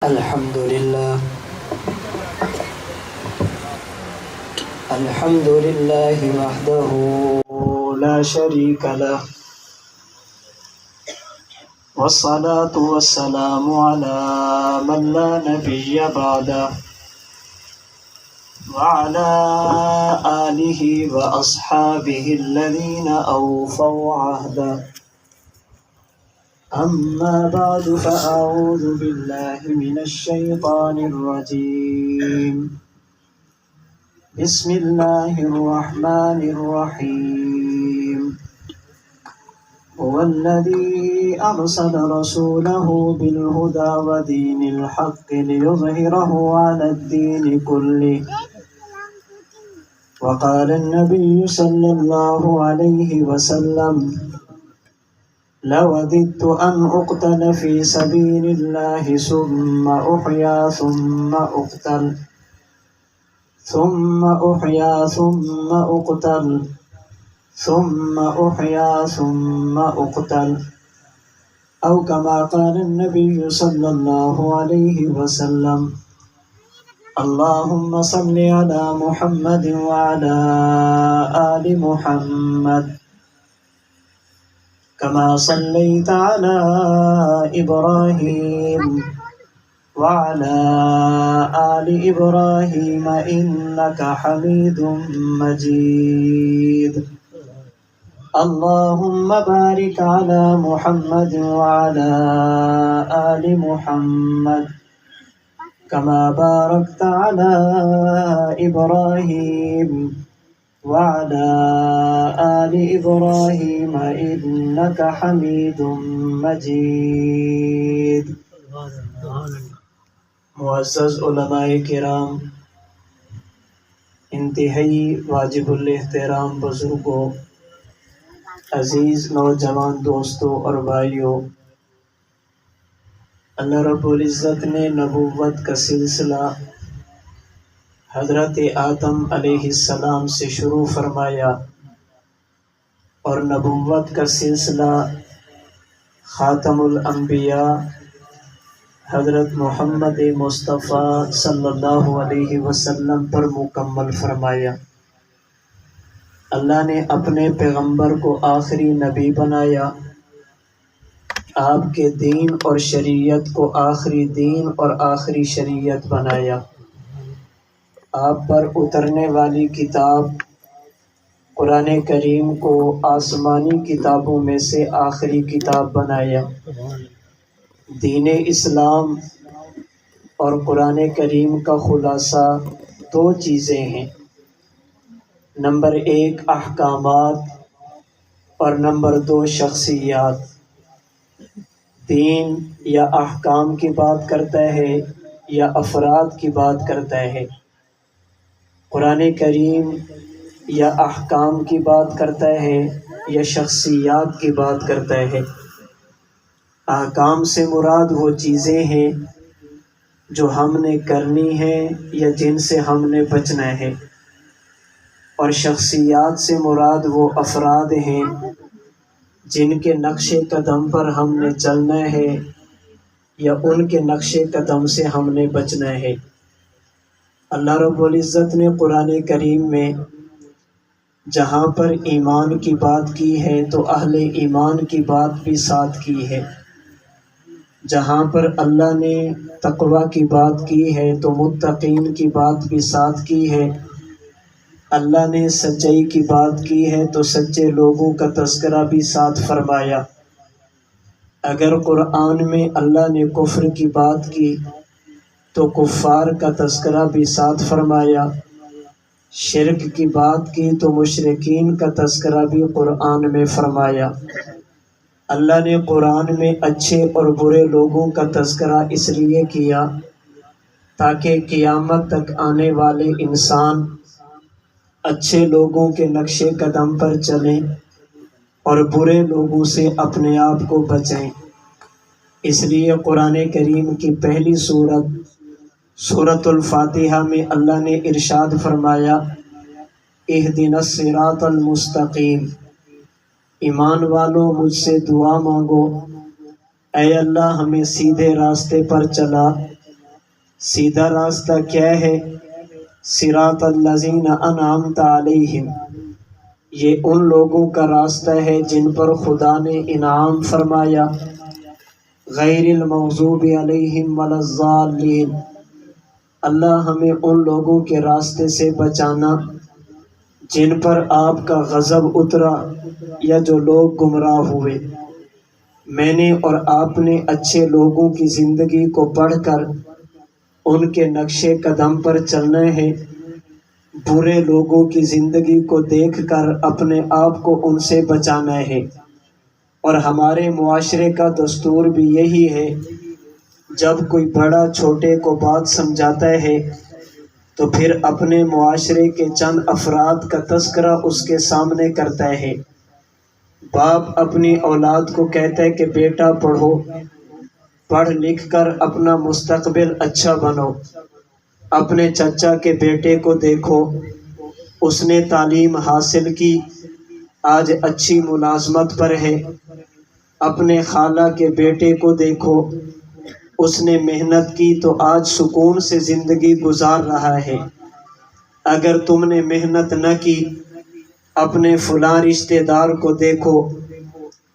الحمد لله الحمد لله وحده لا شريك له، والصلاة والسلام على من لا نبي بعده، وعلى آله وأصحابه الذين أوفوا عهده. أما بعد فأعوذ بالله من الشيطان الرجيم. بسم الله الرحمن الرحيم. هو الذي أرسل رسوله بالهدى ودين الحق ليظهره على الدين كله. وقال النبي صلى الله عليه وسلم: لوددت أن أقتل في سبيل الله ثم أحيا ثم أقتل ثم أحيا ثم أقتل ثم أحيا ثم أقتل، أو كما قال النبي صلى الله عليه وسلم. اللهم صل على محمد وعلى آل محمد كما صليت على إبراهيم وعلى آل إبراهيم إنك حميد مجيد. اللهم بارك على محمد وعلى آل محمد كما باركت على إبراهيم وعلى آل إبراهيم إنك حميد مجيد. معزز علماء کرام، انتہائی واجب الاحترام بزرگوں، عزیز نوجوان دوستوں اور بھائیوں، اللہ رب العزت نے نبوت کا سلسلہ حضرت آدم علیہ السلام سے شروع فرمایا، اور نبوت کا سلسلہ خاتم الانبیاء حضرت محمد مصطفیٰ صلی اللہ علیہ وسلم پر مکمل فرمایا۔ اللہ نے اپنے پیغمبر کو آخری نبی بنایا، آپ کے دین اور شریعت کو آخری دین اور آخری شریعت بنایا۔ آپ پر اترنے والی کتاب قرآن کریم کو آسمانی کتابوں میں سے آخری کتاب بنایا۔ دین اسلام اور قرآن کریم کا خلاصہ دو چیزیں ہیں، نمبر 1 احکامات اور نمبر 2 شخصیات۔ دین یا احکام کی بات کرتا ہے یا افراد کی بات کرتا ہے، قرآن کریم یا احکام کی بات کرتا ہے یا شخصیات کی بات کرتا ہے۔ احکام سے مراد وہ چیزیں ہیں جو ہم نے کرنی ہیں یا جن سے ہم نے بچنا ہے، اور شخصیات سے مراد وہ افراد ہیں جن کے نقش قدم پر ہم نے چلنا ہے یا ان کے نقش قدم سے ہم نے بچنا ہے۔ اللہ رب العزت نے قرآن کریم میں جہاں پر ایمان کی بات کی ہے تو اہل ایمان کی بات بھی ساتھ کی ہے، جہاں پر اللہ نے تقوی کی بات کی ہے تو متقین کی بات بھی ساتھ کی ہے، اللہ نے سچائی کی بات کی ہے تو سچے لوگوں کا تذکرہ بھی ساتھ فرمایا۔ اگر قرآن میں اللہ نے کفر کی بات کی تو کفار کا تذکرہ بھی ساتھ فرمایا، شرک کی بات کی تو مشرکین کا تذکرہ بھی قرآن میں فرمایا۔ اللہ نے قرآن میں اچھے اور برے لوگوں کا تذکرہ اس لیے کیا تاکہ قیامت تک آنے والے انسان اچھے لوگوں کے نقش قدم پر چلیں اور برے لوگوں سے اپنے آپ کو بچائیں۔ اس لیے قرآن کریم کی پہلی سورۃ الفاتحہ میں اللہ نے ارشاد فرمایا: اہدنا الصراط المستقیم، ایمان والو مجھ سے دعا مانگو، اے اللہ ہمیں سیدھے راستے پر چلا، سیدھا راستہ کیا ہے؟ صراط الذین انعمت علیہم، یہ ان لوگوں کا راستہ ہے جن پر خدا نے انعام فرمایا، غیر المغضوب علیہم ولا الضالین۔ اللہ ہمیں ان لوگوں کے راستے سے بچانا جن پر آپ کا غضب اترا یا جو لوگ گمراہ ہوئے۔ میں نے اور آپ نے اچھے لوگوں کی زندگی کو پڑھ کر ان کے نقش قدم پر چلنا ہے، برے لوگوں کی زندگی کو دیکھ کر اپنے آپ کو ان سے بچانا ہے۔ اور ہمارے معاشرے کا دستور بھی یہی ہے، جب کوئی بڑا چھوٹے کو بات سمجھاتا ہے تو پھر اپنے معاشرے کے چند افراد کا تذکرہ اس کے سامنے کرتا ہے۔ باپ اپنی اولاد کو کہتا ہے کہ بیٹا پڑھو، پڑھ لکھ کر اپنا مستقبل اچھا بنو۔ اپنے چچا کے بیٹے کو دیکھو، اس نے تعلیم حاصل کی، آج اچھی ملازمت پر ہے۔ اپنے خالہ کے بیٹے کو دیکھو، اس نے محنت کی تو آج سکون سے زندگی گزار رہا ہے۔ اگر تم نے محنت نہ کی، اپنے فلاں رشتہ دار کو دیکھو،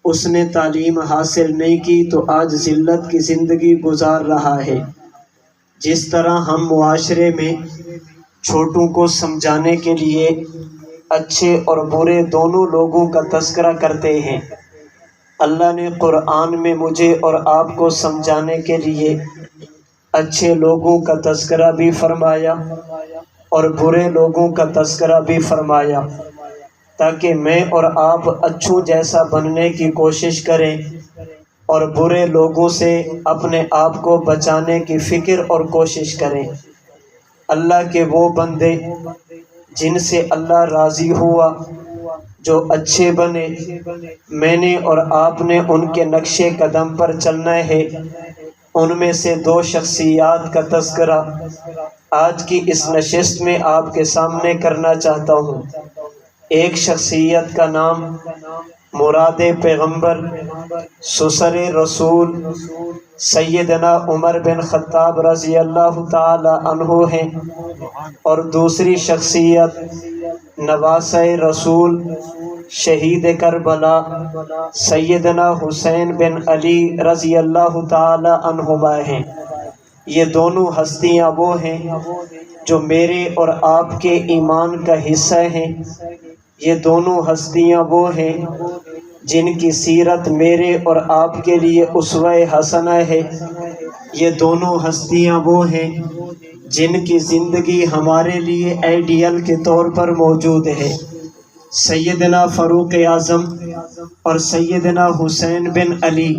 اس نے تعلیم حاصل نہیں کی تو آج ذلت کی زندگی گزار رہا ہے۔ جس طرح ہم معاشرے میں چھوٹوں کو سمجھانے کے لیے اچھے اور برے دونوں لوگوں کا تذکرہ کرتے ہیں، اللہ نے قرآن میں مجھے اور آپ کو سمجھانے کے لیے اچھے لوگوں کا تذکرہ بھی فرمایا اور برے لوگوں کا تذکرہ بھی فرمایا، تاکہ میں اور آپ اچھوں جیسا بننے کی کوشش کریں اور برے لوگوں سے اپنے آپ کو بچانے کی فکر اور کوشش کریں۔ اللہ کے وہ بندے جن سے اللہ راضی ہوا، جو اچھے بنے، میں نے اور آپ نے ان کے نقش قدم پر چلنا ہے۔ ان میں سے دو شخصیات کا تذکرہ آج کی اس نشست میں آپ کے سامنے کرنا چاہتا ہوں۔ ایک شخصیت کا نام مراد پیغمبر، سسر رسول سیدنا عمر بن خطاب رضی اللہ تعالی عنہ ہیں، اور دوسری شخصیت نواسہ رسول شہید کربلا سیدنا حسین بن علی رضی اللہ تعالی عنہما ہیں۔ یہ دونوں ہستیاں وہ ہیں جو میرے اور آپ کے ایمان کا حصہ ہیں۔ یہ دونوں ہستیاں وہ ہیں جن کی سیرت میرے اور آپ کے لیے اسوہ حسنہ ہے۔ یہ دونوں ہستیاں وہ ہیں جن کی زندگی ہمارے لیے آئیڈیل کے طور پر موجود ہے۔ سیدنا فاروق اعظم اور سیدنا حسین بن علی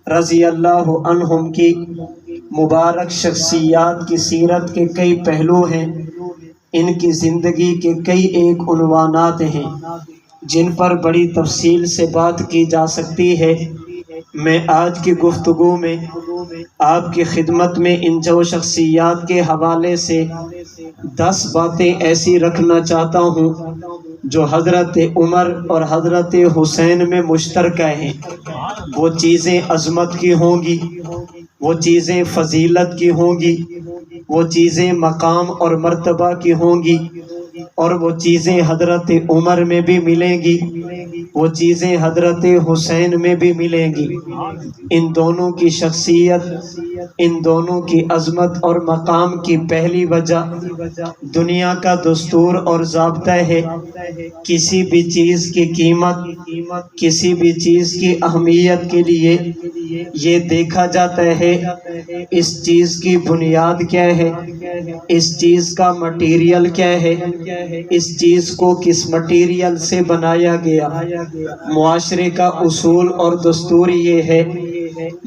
رضی اللہ عنہم کی مبارک شخصیات کی سیرت کے کئی پہلو ہیں۔ ان کی زندگی کے کئی ایک عنوانات ہیں جن پر بڑی تفصیل سے بات کی جا سکتی ہے۔ میں آج کی گفتگو میں آپ کی خدمت میں ان دو شخصیات کے حوالے سے 10 باتیں ایسی رکھنا چاہتا ہوں جو حضرت عمر اور حضرت حسین میں مشترکہ ہیں۔ وہ چیزیں عظمت کی ہوں گی، وہ چیزیں فضیلت کی ہوں گی، وہ چیزیں مقام اور مرتبہ کی ہوں گی، اور وہ چیزیں حضرت عمر میں بھی ملیں گی، وہ چیزیں حضرت حسین میں بھی ملیں گی۔ ان دونوں کی شخصیت، ان دونوں کی عظمت اور مقام کی پہلی وجہ دنیا کا دستور اور ضابطہ ہے۔ کسی بھی چیز کی قیمت، کسی بھی چیز کی اہمیت کے لیے یہ دیکھا جاتا ہے اس چیز کی بنیاد کیا ہے، اس چیز کا مٹیریل کیا ہے، اس چیز کو کس مٹیریل سے بنایا گیا۔ معاشرے کا اصول اور دستور یہ ہے،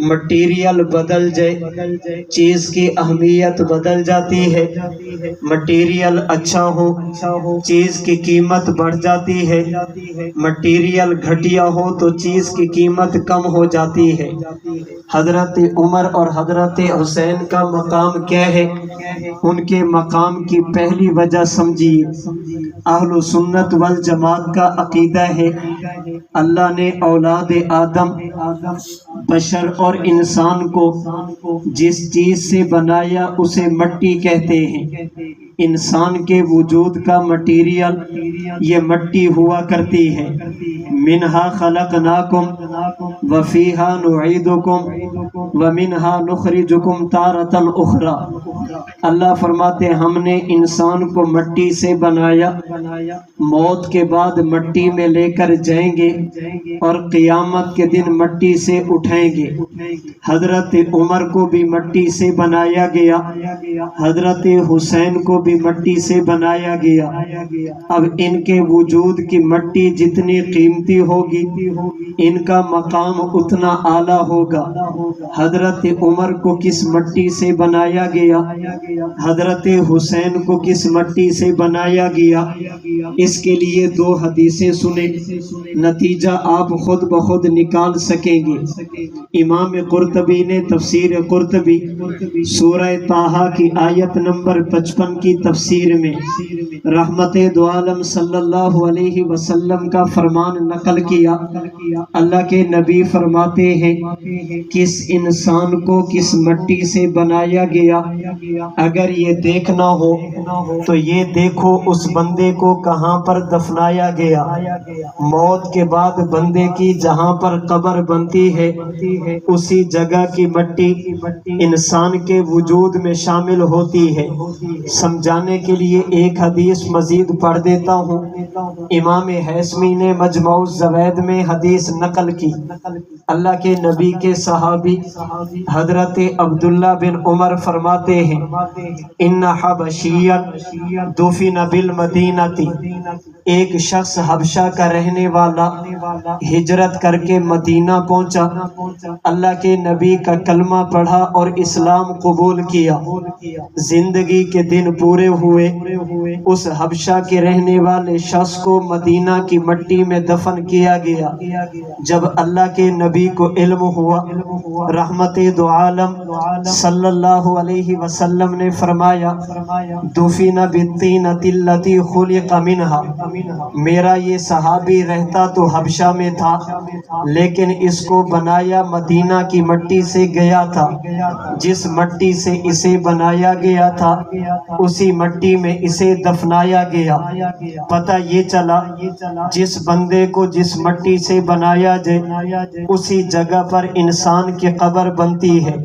مٹیریل بدل جائے چیز کی اہمیت بدل جاتی ہے، مٹیریل اچھا ہو چیز کی قیمت بڑھ جاتی ہے، مٹیریل گھٹیا ہو تو چیز کی قیمت کم ہو جاتی ہے۔ حضرت عمر اور حضرت حسین کا مقام کیا ہے؟ ان کے مقام کی پہلی وجہ سمجھیے، اہل سنت والجماعت کا عقیدہ ہے اللہ نے اولاد آدم بشر اور انسان کو جس چیز سے بنایا اسے مٹی کہتے ہیں۔ انسان کے وجود کا مٹیریل یہ مٹی ہوا کرتی ہے۔ منہا خلقناکم وفیہا نعیدکم ومنہا نخرجکم تارۃ اخری۔ اللہ فرماتے ہیں ہم نے انسان کو مٹی سے بنایا، موت کے بعد مٹی میں لے کر جائیں گے اور قیامت کے دن مٹی سے اٹھائیں گے۔ حضرت عمر کو بھی مٹی سے بنایا گیا، حضرت حسین کو بھی مٹی سے بنایا گیا۔ اب ان کے وجود کی مٹی جتنی قیمتی ہوگی ان کا مقام اتنا اعلیٰ ہوگا۔ حضرت عمر کو کس مٹی سے بنایا گیا، حضرت حسین کو کس مٹی سے بنایا گیا، اس کے لیے دو حدیثیں سنیں، نتیجہ آپ خود بخود نکال سکیں گے۔ امام قرطبی نے تفسیر قرطبی سورہ طٰہٰ کی آیت نمبر 55 کی تفسیر میں رحمت دو عالم صلی اللہ علیہ وسلم کا فرمان نقل کیا۔ اللہ کے نبی فرماتے ہیں کس انسان کو کس مٹی سے بنایا گیا، اگر یہ دیکھنا ہو تو یہ دیکھو اس بندے کو کہاں پر دفنایا گیا۔ موت کے بعد بندے کی جہاں پر قبر بنتی ہے اسی جگہ کی مٹی انسان کے وجود میں شامل ہوتی ہے۔ سمجھانے کے لیے ایک حدیث مزید پڑھ دیتا ہوں۔ امام ہیثمی نے مجموع الزوائد میں حدیث نقل کی۔ اللہ کے نبی کے صحابی حضرت عبداللہ بن عمر فرماتے ہیں ان حبشیا دفن بالمدینہ، ایک شخص حبشہ کا رہنے والا ہجرت کر کے مدینہ پہنچا، اللہ کے نبی کا کلمہ پڑھا اور اسلام قبول کیا۔ زندگی کے دن پورے ہوئے، اس حبشہ کے رہنے والے شخص کو مدینہ کی مٹی میں دفن کیا گیا۔ جب اللہ کے نبی کو علم ہوا، رحمت دو عالم صلی اللہ علیہ وسلم نے فرمایا دفن بالطینۃ التی خلق منہا، میرا یہ صحابی رہتا تو حبشہ میں تھا لیکن اس کو بنایا مدینہ کی مٹی سے گیا تھا، جس مٹی سے اسے بنایا گیا تھا اسی مٹی میں اسے دفنایا گیا۔ پتہ یہ چلا جس بندے کو جس مٹی سے بنایا جائے اسی جگہ پر انسان کی قبر بنتی ہے۔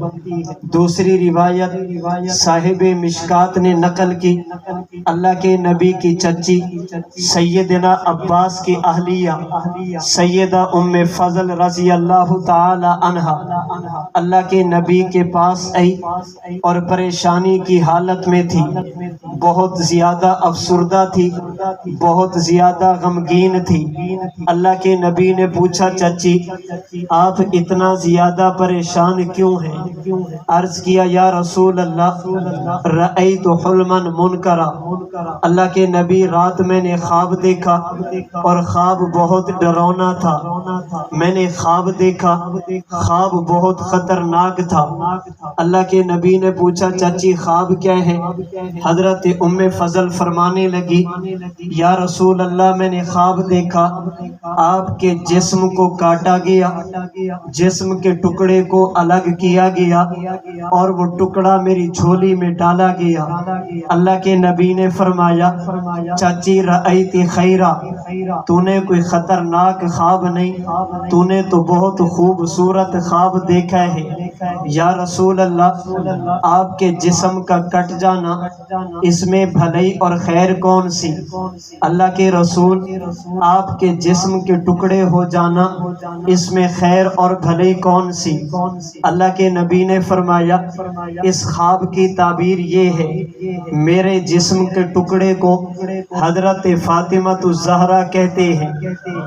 دوسری روایت صاحب مشکات نے نقل کی، اللہ کے نبی کی چچی سیدنا عباس کی اہلیہ سیدہ ام فضل رضی اللہ تعالی عنہا اللہ کے نبی کے پاس آئی اور پریشانی کی حالت میں تھی، بہت زیادہ افسردہ تھی، بہت زیادہ غمگین تھی۔ اللہ کے نبی نے پوچھا چچی آپ اتنا زیادہ پریشان کیوں ہیں؟ عرض کیا یا رسول اللہ رأیت حلما منکرا، اللہ کے نبی رات میں نے خواب دیکھا اور خواب بہت ڈراؤنا تھا، میں نے خواب دیکھا، خواب بہت خطرناک تھا۔ اللہ کے نبی نے پوچھا چچی خواب کیا ہے؟ حضرت ام فضل فرمانے لگی یا رسول اللہ میں نے خواب دیکھا آپ کے جسم کو کاٹا گیا، جسم کے ٹکڑے کو الگ کیا گیا اور وہ ٹکڑا میری جھولی میں ڈالا گیا۔ اللہ کے نبی نے فرمایا چاچی رأیت خیرا، تو نے کوئی خطرناک خواب نہیں، تو نے تو بہت خوبصورت خواب دیکھا ہے۔ یا رسول اللہ آپ کے جسم کا کٹ جانا اس میں بھلائی اور خیر کون سی؟ اللہ کے رسول آپ کے جسم کے ٹکڑے ہو جانا اس میں خیر اور بھلائی کون سی؟ اللہ کے نبی نے فرمایا اس خواب کی تعبیر یہ ہے میرے جسم کے ٹکڑے کو حضرت فاطمہ الزہرا کہتے ہیں،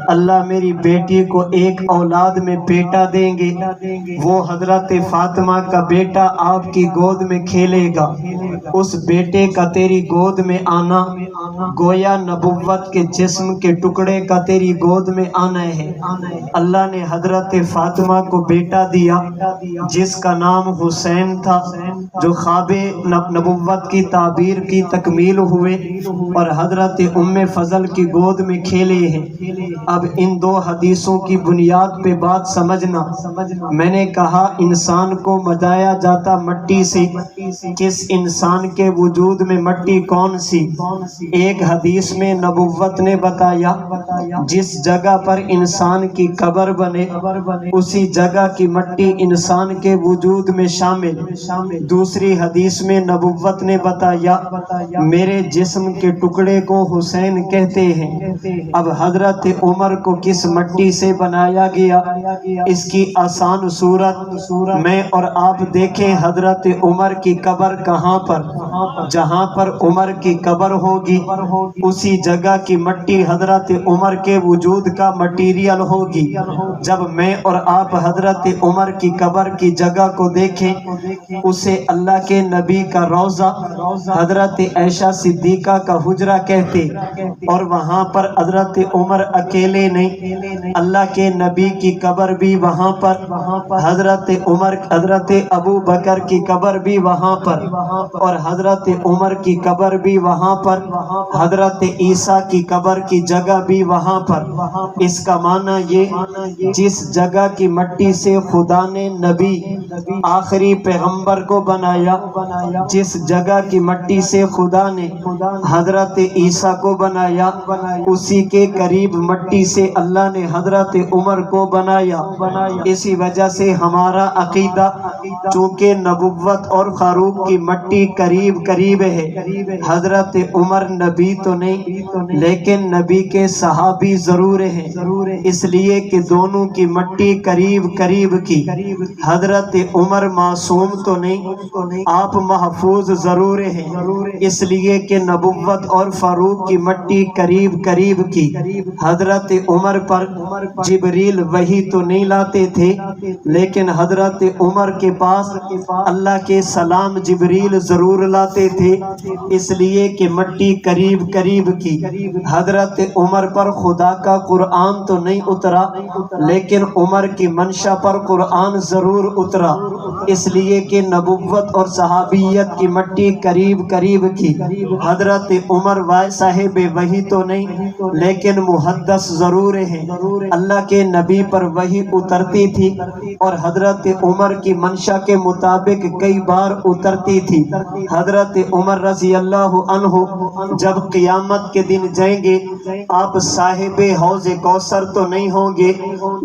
اللہ میری بیٹی کو ایک اولاد میں بیٹا دیں گے، وہ حضرت فاطمہ کا بیٹا آپ کی گود میں کھیلے گا، اس بیٹے کا تیری گود میں آنا گویا نبوت کے جسم کے ٹکڑے کا تیری گود میں آنا ہے۔ اللہ نے حضرت فاطمہ کو بیٹا دیا جس کا نام حسین تھا، جو خواب نبوت کی تعبیر کی تکمیل ہوئے اور حضرت ام فضل کی گود میں کھیلے ہیں۔ اب ان دو حدیثوں کی بنیاد پہ بات سمجھنا۔ میں نے کہا انسان کو بنایا جاتا مٹی سے، کس انسان کے وجود میں مٹی کون سی؟ ایک حدیث میں نبوت نے بتایا جس جگہ پر انسان کی قبر بنے اسی جگہ کی مٹی انسان کے وجود میں شامل۔ دوسری حدیث میں نبوت نے بتایا میرے جسم کے ٹکڑے کو حسین کہتے ہیں۔ اب حضرت عمر کو کس مٹی سے بنایا گیا؟ اس کی آسان صورت میں اور آپ دیکھیں حضرت عمر کی قبر کہاں پر؟ جہاں پر عمر کی قبر ہوگی اسی جگہ کی مٹی حضرت عمر کے وجود کا مٹیریل ہوگی۔ جب میں اور آپ حضرت عمر کی قبر کی جگہ کو دیکھیں اسے اللہ کے نبی کا روضہ حضرت عائشہ صدیقہ کا حجرہ کہتے، اور وہاں پر حضرت عمر اکیلے نہیں، اللہ کے نبی کی قبر بھی وہاں پر، حضرت عمر حضرت ابو بکر کی قبر بھی وہاں پر، اور حضرت عمر کی قبر بھی وہاں پر، حضرت عیسیٰ کی قبر کی جگہ بھی وہاں پر۔ اس کا معنی یہ جس جگہ کی مٹی سے خدا نے نبی آخری پیغمبر کو بنایا، جس جگہ کی مٹی سے خدا نے حضرت عیسیٰ کو بنایا اسی کے قریب مٹی سے اللہ نے حضرت عمر کو بنایا۔ اسی وجہ سے ہمارا عقیدہ چونکہ نبوت اور فاروق کی مٹی قریب قریب ہے، حضرت عمر نبی تو نہیں لیکن نبی کے صحابی ضرور ہیں، اس لیے کہ دونوں کی مٹی قریب قریب کی۔ حضرت عمر معصوم تو نہیں، آپ محفوظ ضرور ہیں، اس لیے کہ نبوت اور فاروق کی مٹی قریب قریب کی۔ حضرت عمر پر جبریل وحی تو نہیں لاتے تھے لیکن حضرت عمر کے پاس اللہ کے سلام جبریل ضرور لاتے تھے، اس لیے کہ مٹی قریب قریب کی۔ حضرت عمر پر خدا کا قرآن تو نہیں اترا لیکن عمر کی منشا پر قرآن ضرور اترا، اس لیے کہ نبوت اور صحابیت کی مٹی قریب قریب کی۔ حضرت عمر صاحب وحی تو نہیں لیکن محدث ضرور ہیں، اللہ کے نبی پر وحی اترتی تھی اور حضرت عمر کی منشا کے مطابق کئی بار اترتی تھی۔ حضرت عمر رضی اللہ عنہ جب قیامت کے دن جائیں گے آپ صاحب حوض کوثر تو نہیں ہوں گے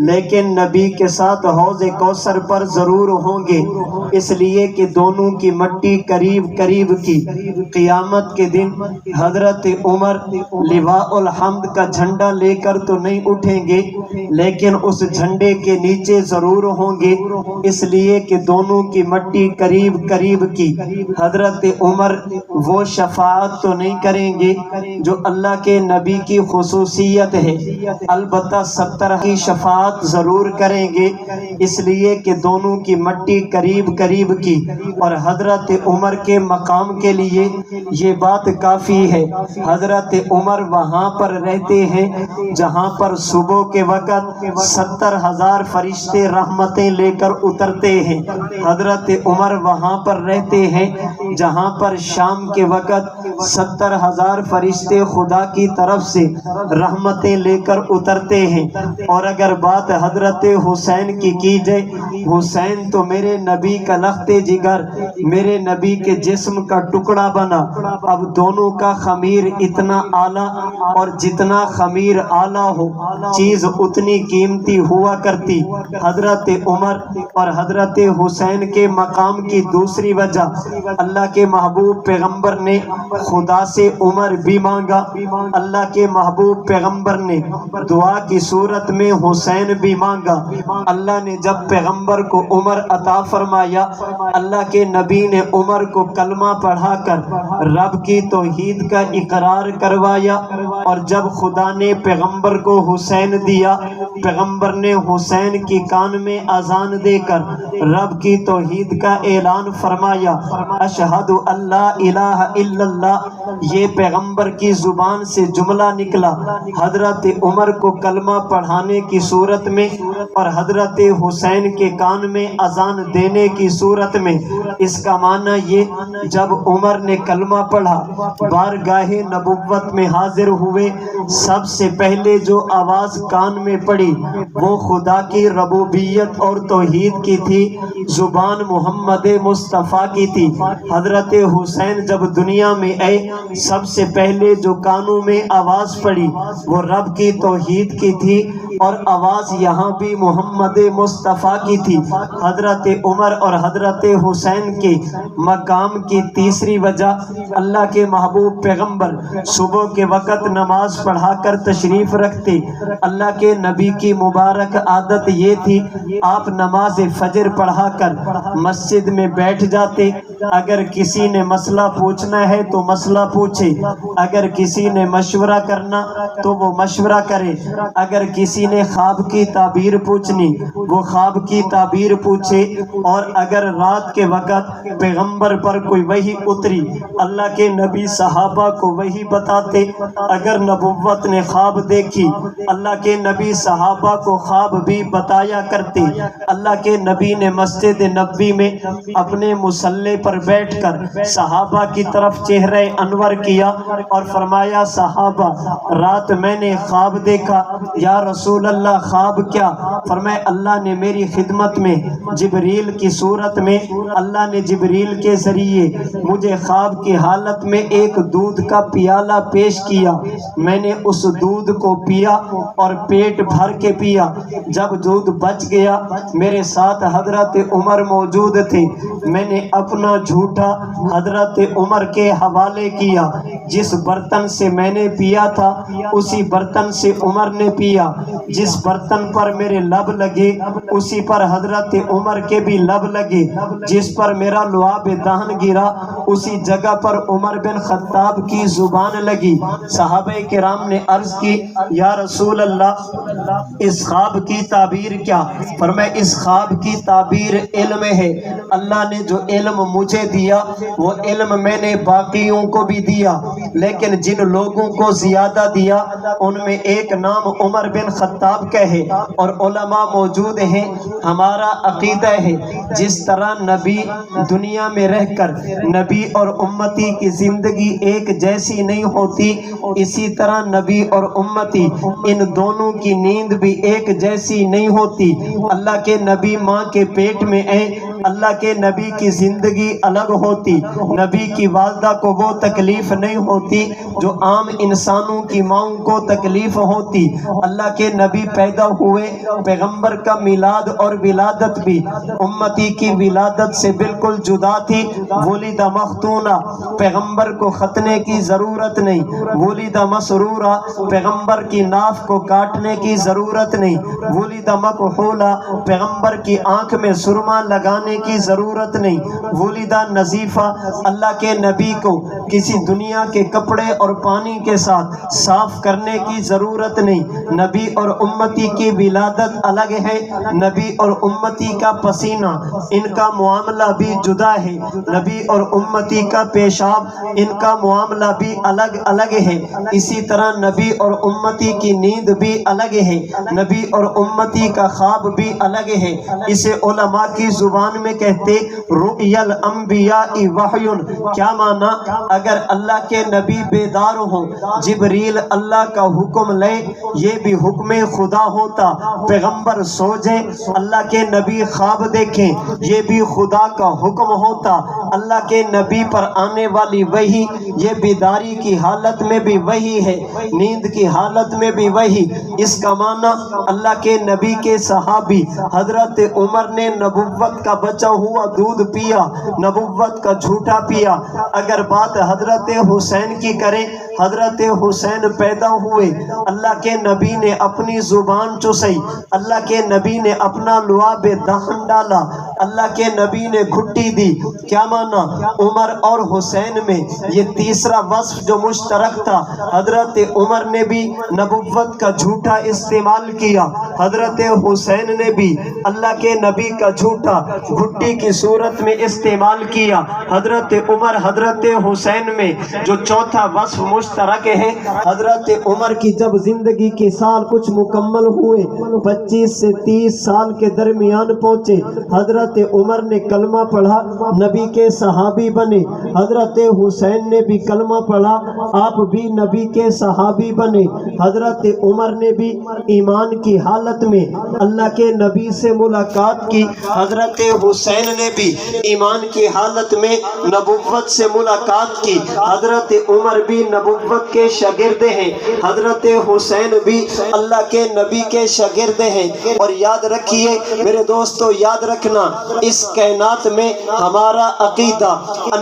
لیکن نبی کے ساتھ حوض کوثر پر ضرور ہوں گے، اس لیے کہ دونوں کی مٹی قریب قریب کی۔ قیامت کے دن حضرت عمر لواء الحمد کا جھنڈا لے کر تو نہیں اٹھیں گے لیکن اس جھنڈے کے نیچے ضرور ہوں گے، اس لیے کہ دونوں کی مٹی قریب قریب کی۔ حضرت عمر وہ شفاعت تو نہیں کریں گے جو اللہ کے نبی کی خصوصیت ہے، البتہ 70 کی شفاعت ضرور کریں گے، اس لیے کہ دونوں کی مٹی قریب قریب کی۔ اور حضرت عمر کے مقام کے لیے یہ بات کافی ہے، حضرت عمر وہاں پر رہتے ہیں جہاں پر صبح کے وقت 70,000 فرشتے رحمتیں لے کر اترتے ہیں، حضرت عمر وہاں پر رہتے ہیں جہاں پر شام کے وقت 70,000 فرشتے خدا کی طرف سے رحمتیں لے کر اترتے ہیں۔ اور اگر بات حضرت حسین کی جائے، حسین تو میرے نبی کا لخت جگر، میرے نبی کے جسم کا ٹکڑا بنا۔ اب دونوں کا خمیر اتنا اعلیٰ، اور جتنا خمیر اعلیٰ ہو چیز اتنی قیمتی ہوا کرتی۔ حضرت عمر اور حضرت حسین کے مقام کی دوسری وجہ اللہ کے محبوب پیغمبر نے خدا سے عمر بھی مانگا، اللہ کے محبوب پیغمبر نے دعا کی صورت میں حسین بھی مانگا۔ اللہ نے جب پیغمبر کو عمر عطا فرمایا، اللہ کے نبی نے عمر کو کلمہ پڑھا کر رب کی توحید کا اقرار کروایا، اور جب خدا نے پیغمبر کو حسین دیا، پیغمبر نے حسین کی کان میں اذان دے کر رب کی توحید کا اعلان فرمایا، اشہد ان لا الہ الا اللہ۔ یہ پیغمبر کی زبان سے جملہ نکلا حضرت عمر کو کلمہ پڑھانے کی صورت میں اور حضرت حسین کے کان میں اذان دینے کی صورت میں۔ اس کا معنی یہ، جب عمر نے کلمہ پڑھا، بارگاہ نبوت میں حاضر ہوئے، سب سے پہلے جو آواز کان میں پڑی وہ خدا کی ربوبیت اور توحید کی تھی، زبان محمد مصطفیٰ کی تھی۔ حضرت حسین جب دنیا میں آئے، سب سے پہلے جو کانوں میں آواز پڑی وہ رب کی توحید کی تھی، اور آواز یہاں بھی محمد مصطفیٰ کی تھی۔ حضرت عمر اور حضرت حسین کے مقام کی تیسری وجہ، اللہ کے محبوب پیغمبر صبح کے وقت نماز پڑھا کر تشریف رکھتے۔ اللہ کے نبی کی مبارک عادت یہ تھی، آپ نماز فجر پڑھا کر مسجد میں بیٹھ جاتے۔ اگر کسی نے مسئلہ پوچھنا ہے تو مسئلہ پوچھے، اگر کسی نے مشورہ کرنا تو وہ مشورہ کرے، اگر کسی نے خواب کی تعبیر پوچھنی وہ خواب کی تعبیر پوچھے، اور اگر رات کے وقت پیغمبر پر کوئی وحی اتری، اللہ کے نبی صحابہ کو وحی بتاتے۔ اگر نبوت نے خواب دیکھی، اللہ کے نبی صحابہ کو خواب بھی بتایا کرتے۔ اللہ کے نبی نے مسجد نبوی میں اپنے مصلی پر بیٹھ کر صحابہ کی طرف چہرہ انور کیا اور فرمایا، صحابہ رات میں نے خواب دیکھا۔ یا رسول اللہ خواب کیا؟ فرمایا، اللہ نے میری خدمت میں جبریل کی صورت میں، اللہ نے جبریل کے ذریعے مجھے خواب کی حالت میں ایک دودھ کا پیالہ پیش کیا، میں نے اس دودھ کو پیا اور پیٹ بھر کے پیا۔ جب دودھ بچ گیا، میرے ساتھ حضرت عمر موجود تھے، میں نے اپنا جھوٹا حضرت عمر کے حوالے کیا۔ جس برتن سے میں نے پیا تھا اسی برتن سے عمر نے پیا، جس برتن پر میرے لب لگے اسی پر حضرت عمر کے بھی لب لگے، جس پر میرا لعاب دہن گرا اسی جگہ پر عمر بن خطاب کی زبان لگی۔ صحابہ کرام نے عرض کی، یا رسول اللہ اس خواب کی تعبیر کیا؟ فرمایا، اس خواب کی تعبیر علم ہے، اللہ نے جو علم مجھے دیا وہ علم میں نے باقیوں کو بھی دیا، لیکن جن لوگوں کو زیادہ دیا ان میں ایک نام عمر بن خطاب کا ہے، اور علماء موجود ہیں۔ ہمارا عقیدہ ہے جس طرح نبی دنیا میں رہ کر نبی اور امتی کی زندگی ایک جیسی نہیں ہوتی، اسی طرح نبی اور امتی ان دونوں کی نیند بھی ایک جیسی نہیں ہوتی۔ اللہ کے نبی ماں کے پیٹ میں ہیں، اللہ کے نبی کی زندگی الگ ہوتی، نبی کی والدہ کو وہ تکلیف نہیں ہوتی جو عام انسانوں کی ماں کو تکلیف ہوتی۔ اللہ کے نبی پیدا ہوئے، پیغمبر کا میلاد اور ولادت بھی امتی کی ولادت سے بالکل جدا تھی۔ ولد مختونا، پیغمبر کو ختنے کی ضرورت نہیں، ولد مسرورا، پیغمبر کی ناف کو کاٹنے کی ضرورت نہیں، ولد مکحولا، پیغمبر کی آنکھ میں سرما لگانے کی ضرورت نہیں، ولد نظیفہ، اللہ کے نبی کو کسی دنیا کے کپڑے اور پانی کے ساتھ صاف کرنے کی ضرورت نہیں۔ نبی اور امتی کی ولادت الگ ہے، نبی اور امتی کا پسینہ ان کا معاملہ بھی جدا ہے، نبی اور امتی کا پیشاب ان کا معاملہ بھی الگ ہے، اسی طرح نبی اور امتی کی نیند بھی الگ ہے، نبی اور امتی کا خواب بھی الگ ہے۔ اسے علماء کی زبان میں کہتے رؤی الانبیاء وحی۔ کیا معنی؟ اگر اللہ کے نبی بیدار ہوں، جبریل اللہ کا حکم لے یہ بھی حکم خدا ہوتا، پیغمبر سو جائے اللہ کے نبی خواب دیکھیں یہ بھی خدا کا حکم ہوتا، اللہ کے نبی پر آنے والی وحی یہ بیداری کی حالت میں بھی وحی ہے، نیند کی حالت میں بھی وحی۔ اس کا معنی اللہ کے نبی کے صحابی حضرت عمر نے نبوت کا بچا ہوا دودھ پیا، نبوت کا جھوٹا پیا۔ اگر بات حضرت حسین کی کریں، حضرت حسین پیدا ہوئے، اللہ کے نبی نے اپنی زبان چوسی، اللہ کے نبی نے اپنا لعاب دہن ڈالا، اللہ کے نبی نے گھٹی دی۔ کیا مانا؟ عمر اور حسین میں یہ تیسرا وصف جو مشترک تھا، حضرت عمر نے بھی نبوت کا جھوٹا استعمال کیا، حضرت حسین نے بھی اللہ کے نبی کا جھوٹا گھٹی کی صورت میں استعمال کیا۔ حضرت عمر حضرت حسین میں جو چوتھا وصف مشترک ہے، حضرت عمر کی جب زندگی کے سال کچھ مکمل ہوئے، 25 سے 30 سال کے درمیان پہنچے، حضرت عمر نے کلمہ پڑھا، نبی کے صحابی بنے۔ حضرت حسین نے بھی کلمہ پڑھا، آپ بھی نبی کے صحابی بنے۔ حضرت عمر نے بھی ایمان کی حالت میں اللہ کے نبی سے ملاقات کی، حضرت حسین نے بھی ایمان کی حالت میں نبوت سے ملاقات کی۔ حضرت عمر بھی نبوت کے شاگرد ہیں، حضرت حسین بھی اللہ کے نبی کے شاگرد ہیں۔ اور یاد رکھیے میرے دوستو، یاد رکھنا، اس کائنات میں ہمارا عقیدہ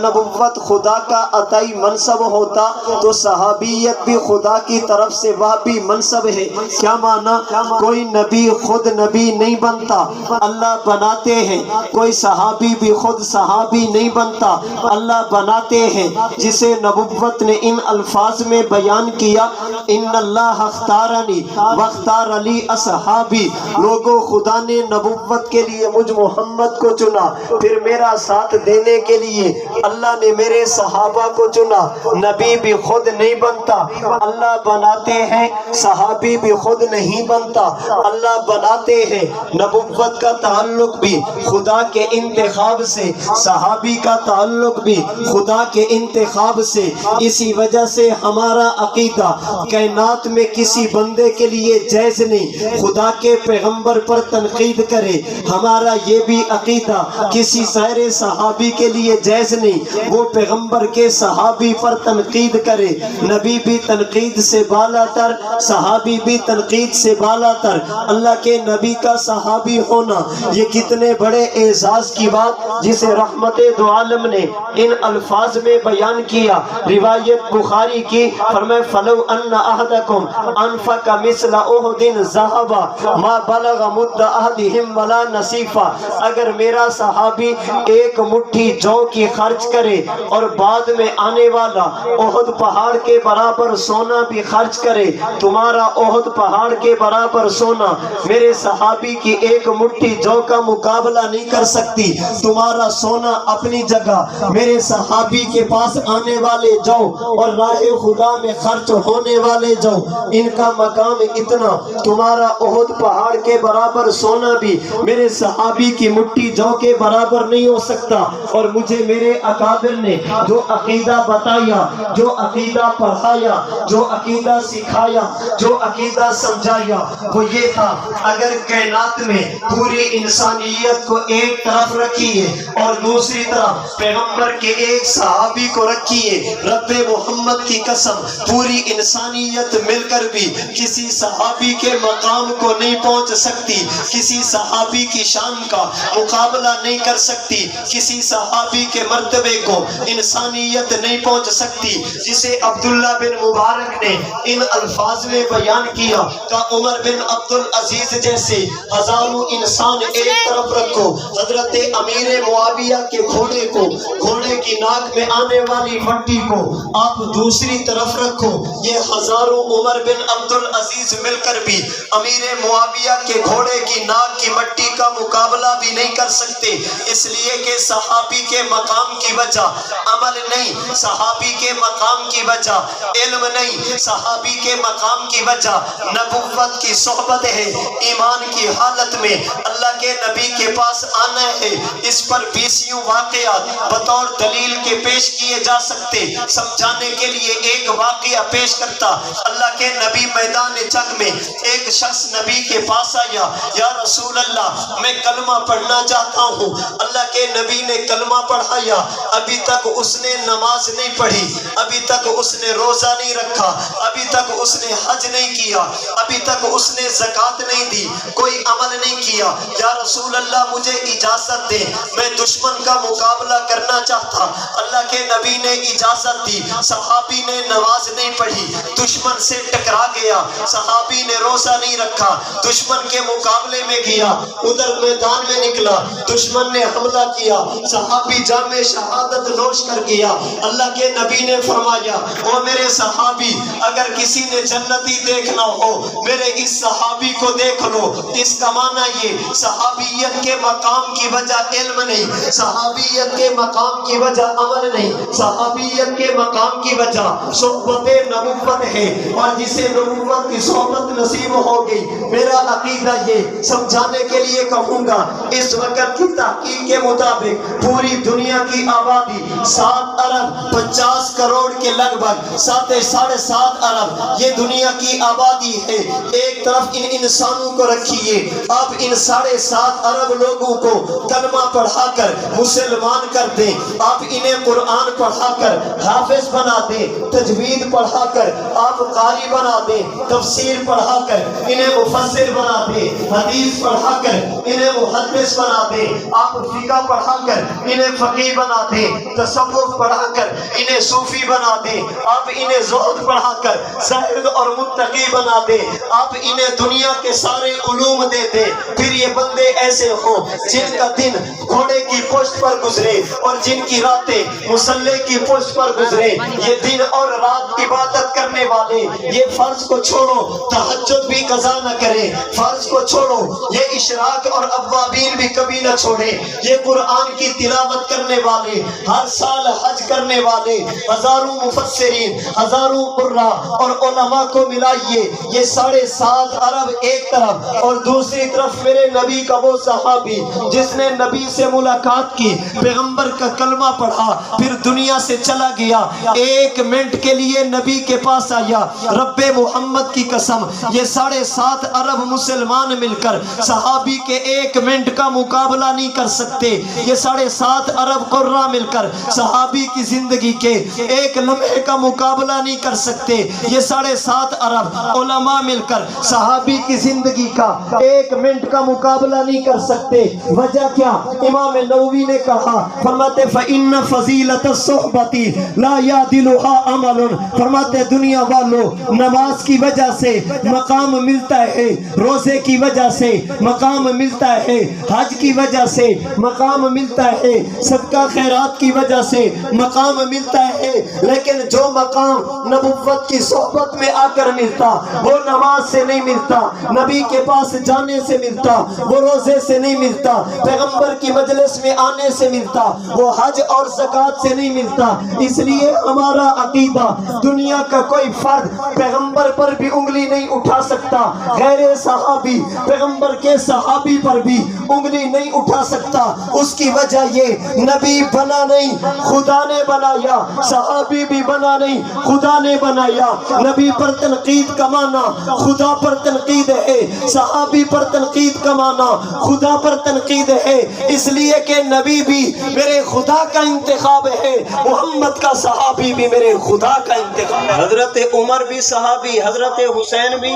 نبوت خدا کا عطائی منصب ہوتا تو صحابیت بھی خدا کی طرف سے وہ بھی منصب ہے۔ کیا مانا؟ کوئی نبی خود نبی نہیں بنتا، اللہ بناتے ہیں۔ کوئی صحابی بھی خود صحابی نہیں بنتا، اللہ بناتے ہیں۔ جسے نبوت نے ان الفاظ میں بیان کیا، ان اللہ اختارنی واختار لی اصحابی، لوگوں خدا نے نبوت کے لیے مجھ محمد کو چنا، پھر میرا ساتھ دینے کے لیے اللہ نے میرے صحابہ کو چنا۔ نبی بھی خود نہیں بنتا، اللہ بناتے ہیں، صحابی بھی خود نہیں بنتا، اللہ بناتے ہیں۔ نبوت کا تعلق بھی خدا کے انتخاب سے، صحابی کا تعلق بھی خدا کے انتخاب سے۔ اسی وجہ سے ہمارا عقیدہ کائنات میں کسی بندے کے لیے جائز نہیں خدا کے پیغمبر پر تنقید کرے۔ ہمارا یہ بھی عقیدہ کسی سائر صحابی کے لیے جائز نہیں وہ پیغمبر کے صحابی پر تنقید کرے۔ نبی بھی تنقید سے بالا تر، صحابی بھی تنقید سے بالا تر۔ اللہ کے نبی کا صحابی ہونا یہ کتنے بڑے اعزاز کی بات، جسے رحمت دو عالم نے ان الفاظ میں بیان کیا۔ روایت بخاری کی، فرمائے فلو ان احدکم انفق مثل احد ذهبا ما بلغ مد احدهم ولا نصیفا، اگر میرا صحابی ایک مٹھی جو کی خرچ کرے اور بعد میں آنے والا احد پہاڑ کے برابر سونا بھی خرچ کرے، تمہارا احد پہاڑ کے برابر سونا میرے صحابی کی ایک مٹھی جو کا مقابلہ نہیں کر سکتی۔ تمہارا سونا اپنی جگہ، میرے صحابی کے پاس آنے والے جو اور راہ خدا میں خرچ ہونے والے جو، ان کا مقام اتنا، تمہارا احد پہاڑ کے برابر سونا بھی میرے صحابی کی مٹھی جو کے برابر نہیں ہو سکتا۔ اور مجھے میرے اکابر نے جو عقیدہ بتایا، جو عقیدہ پڑھایا، جو عقیدہ سکھایا، جو عقیدہ سمجھایا، وہ یہ تھا، اگر کائنات میں پوری انسانیت کو ایک طرف رکھیے اور دوسری طرف پیغمبر کے ایک صحابی کو رکھیے، رب محمد کی قسم پوری انسانیت مل کر بھی کسی صحابی کے مقام کو نہیں پہنچ سکتی، کسی صحابی کی شان کا مقابلہ نہیں کر سکتی، کسی صحابی کے مرتبے کو انسانیت نہیں پہنچ سکتی۔ جسے عبداللہ بن مبارک نے ان الفاظ میں بیان کیا کہ عمر بن عبدالعزیز جیسے ہزاروں انسان ایک طرف رکھو، حضرت امیر معاویہ کے گھوڑے کو، گھوڑے کی ناک میں آنے والی مٹی کو آپ دوسری طرف رکھو، یہ ہزاروں عمر بن عبدالعزیز مل کر بھی امیر معاویہ کے گھوڑے کی ناک کی مٹی کا مقابلہ بھی نہیں کر سکتے، اس لیے کہ صحابی کے مقام کی وجہ عمل نہیں، صحابی کے مقام کی وجہ علم نہیں، صحابی کے مقام کی وجہ نبوت کی صحبت ہے، ایمان کی حالت میں اللہ کے نبی کے پاس آنا ہے۔ اس پر 20 واقعات بطور دلیل کے پیش کیے جا سکتے، سمجھانے کے لیے ایک واقعہ پیش کرتا۔ اللہ کے نبی میدان جنگ میں ایک شخص نبی کے پاس آیا، یا رسول اللہ میں کلمہ پڑھنا چاہتا ہوں۔ اللہ کے نبی نے کلمہ پڑھایا، ابھی تک اس نے نماز نہیں پڑھی، ابھی تک اس نے روزہ نہیں رکھا، ابھی تک اس نے حج نہیں کیا، ابھی تک اس نے زکوٰۃ نہیں دی، کوئی عمل نہیں کیا۔ یا رسول اللہ مجھے اجازت دے، میں دشمن کا مقابلہ کرنا چاہتا۔ اللہ کے نبی نے اجازت دی، صحابی نے نماز نہیں پڑھی، دشمن سے ٹکرا گیا، صحابی نے روزہ نہیں رکھا، دشمن کے مقابلے میں گیا، ادھر میدان میں نکلا، دشمن نے حملہ کیا، صحابی جام شہادت نوش کر گیا۔ اللہ کے نبی نے فرمایا او میرے صحابی، اگر کسی نے جنتی دیکھنا ہو میرے اس صحابی کو دیکھ لو۔ اس کا معنی یہ صحابیت کے مقام کی وجہ علم نہیں، صحابیت کے مقام کی وجہ عمل نہیں، صحابیت کے مقام کی وجہ صحبت نبوت ہے، اور جسے نبوت کی صحبت نصیب ہو گئی، میرا عقیدہ یہ سمجھانے کے لیے کہوں گا، اس وقت کی تحقیق کے مطابق پوری دنیا کی آبادی 7 ارب 50 کروڑ کے لگ بھگ 7.5 ارب یہ دنیا کی آبادی ہے۔ ایک طرف ان انسانوں کو رکھیے، اب ان 7.5 ارب لوگوں کو کلمہ پڑھا کر مسلمان کر دیں، آپ انہیں قرآن پڑھا کر حافظ بنا دیں، تجوید پڑھا کر آپ قاری بنا دیں، تفسیر پڑھا کر انہیں مفسر بنا دیں، حدیث پڑھا کر انہیں محدث بنا دیں، آپ فقہ پڑھا کر انہیں فقیہ بنا دیں، تصوف پڑھا کر انہیں صوفی بنا دیں، آپ انہیں زہد پڑھا کر زاہد اور متقی بنا دیں، آپ انہیں دنیا کے سارے علوم دے دیں، پھر یہ بندے ایسے ہوں جن کا دن گھوڑے کی پشت پر گزرے اور جن کی راتیں مصلے کی پشت پر گزرے، یہ دن اور رات عبادت کرنے والے یہ فرض کو چھوڑو تہجد بھی قضا نہ کریں، فرض کو چھوڑو یہ اشراق اور اوابین بھی کبھی نہ چھوڑیں، یہ قرآن کی تلاوت کرنے والے، ہر سال حج کرنے والے، ہزاروں مفسرین، ہزاروں قراء اور علماء کو ملائیے، یہ 7.5 ارب ایک طرف، اور دوسری طرف میرے نبی کا وہ صحابی جس نے نبی سے ملاقات کی، پیغمبر کا کلمہ پڑھا، پھر دنیا سے چلا گیا، 1 منٹ کے لیے نبی کے پاس آیا، رب محمد کی قسم یہ 7.5 ارب مسلمان مل کر صحابی کے 1 منٹ کا مقابلہ نہیں کر سکتے، یہ 7.5 ارب قراء مل کر صحابی کی زندگی کے 1 لمحے کا مقابلہ نہیں کر سکتے، یہ 7.5 ارب علماء مل کر صحابی کی زندگی کا 1 منٹ کا مقابلہ نہیں کر سکتے۔ وجہ کیا؟ امام نووی نے کہا، فرماتے فَإِنَّ فَضِيلَةَ الصُّحْبَةِ لَا يَعْدِلُهَا عَمَلٌ، فرماتے دنیا والوں نماز کی وجہ سے مقام ملتا ہے، روزے کی وجہ سے مقام ملتا ہے، حج کی وجہ سے مقام ملتا ہے، صدقہ خیرات کی وجہ سے مقام ملتا ہے، لیکن جو مقام نبوت کی صحبت میں آ کر ملتا وہ نماز سے نہیں ملتا، نبی کے پاس جانے سے ملتا، وہ روزے سے نہیں ملتا، پیغمبر کی مجلس میں آنے سے ملتا، وہ حج اور زکوٰۃ سے نہیں ملتا۔ اس لیے ہمارا عقیدہ دنیا کا کوئی فرد پیغمبر پر بھی انگلی نہیں اٹھا سکتا، غیر صحابی پیغمبر کے صحابی پر بھی انگلی نہیں اٹھا سکتا۔ اس کی وجہ یہ نبی بنا نہیں خدا نے بنایا، صحابی بھی بنا نہیں خدا نے بنایا۔ نبی پر تنقید کا معنی خدا پر تنقید ہے، صحابی پر تنقید کا معنی خدا پر تنقید ہے، اس لیے کہ نبی بھی میرے خدا کا انتخاب ہے، محمد کا صحابی بھی میرے خدا کا انتخاب ہے۔ حضرت عمر بھی صحابی، حضرت حسین بھی،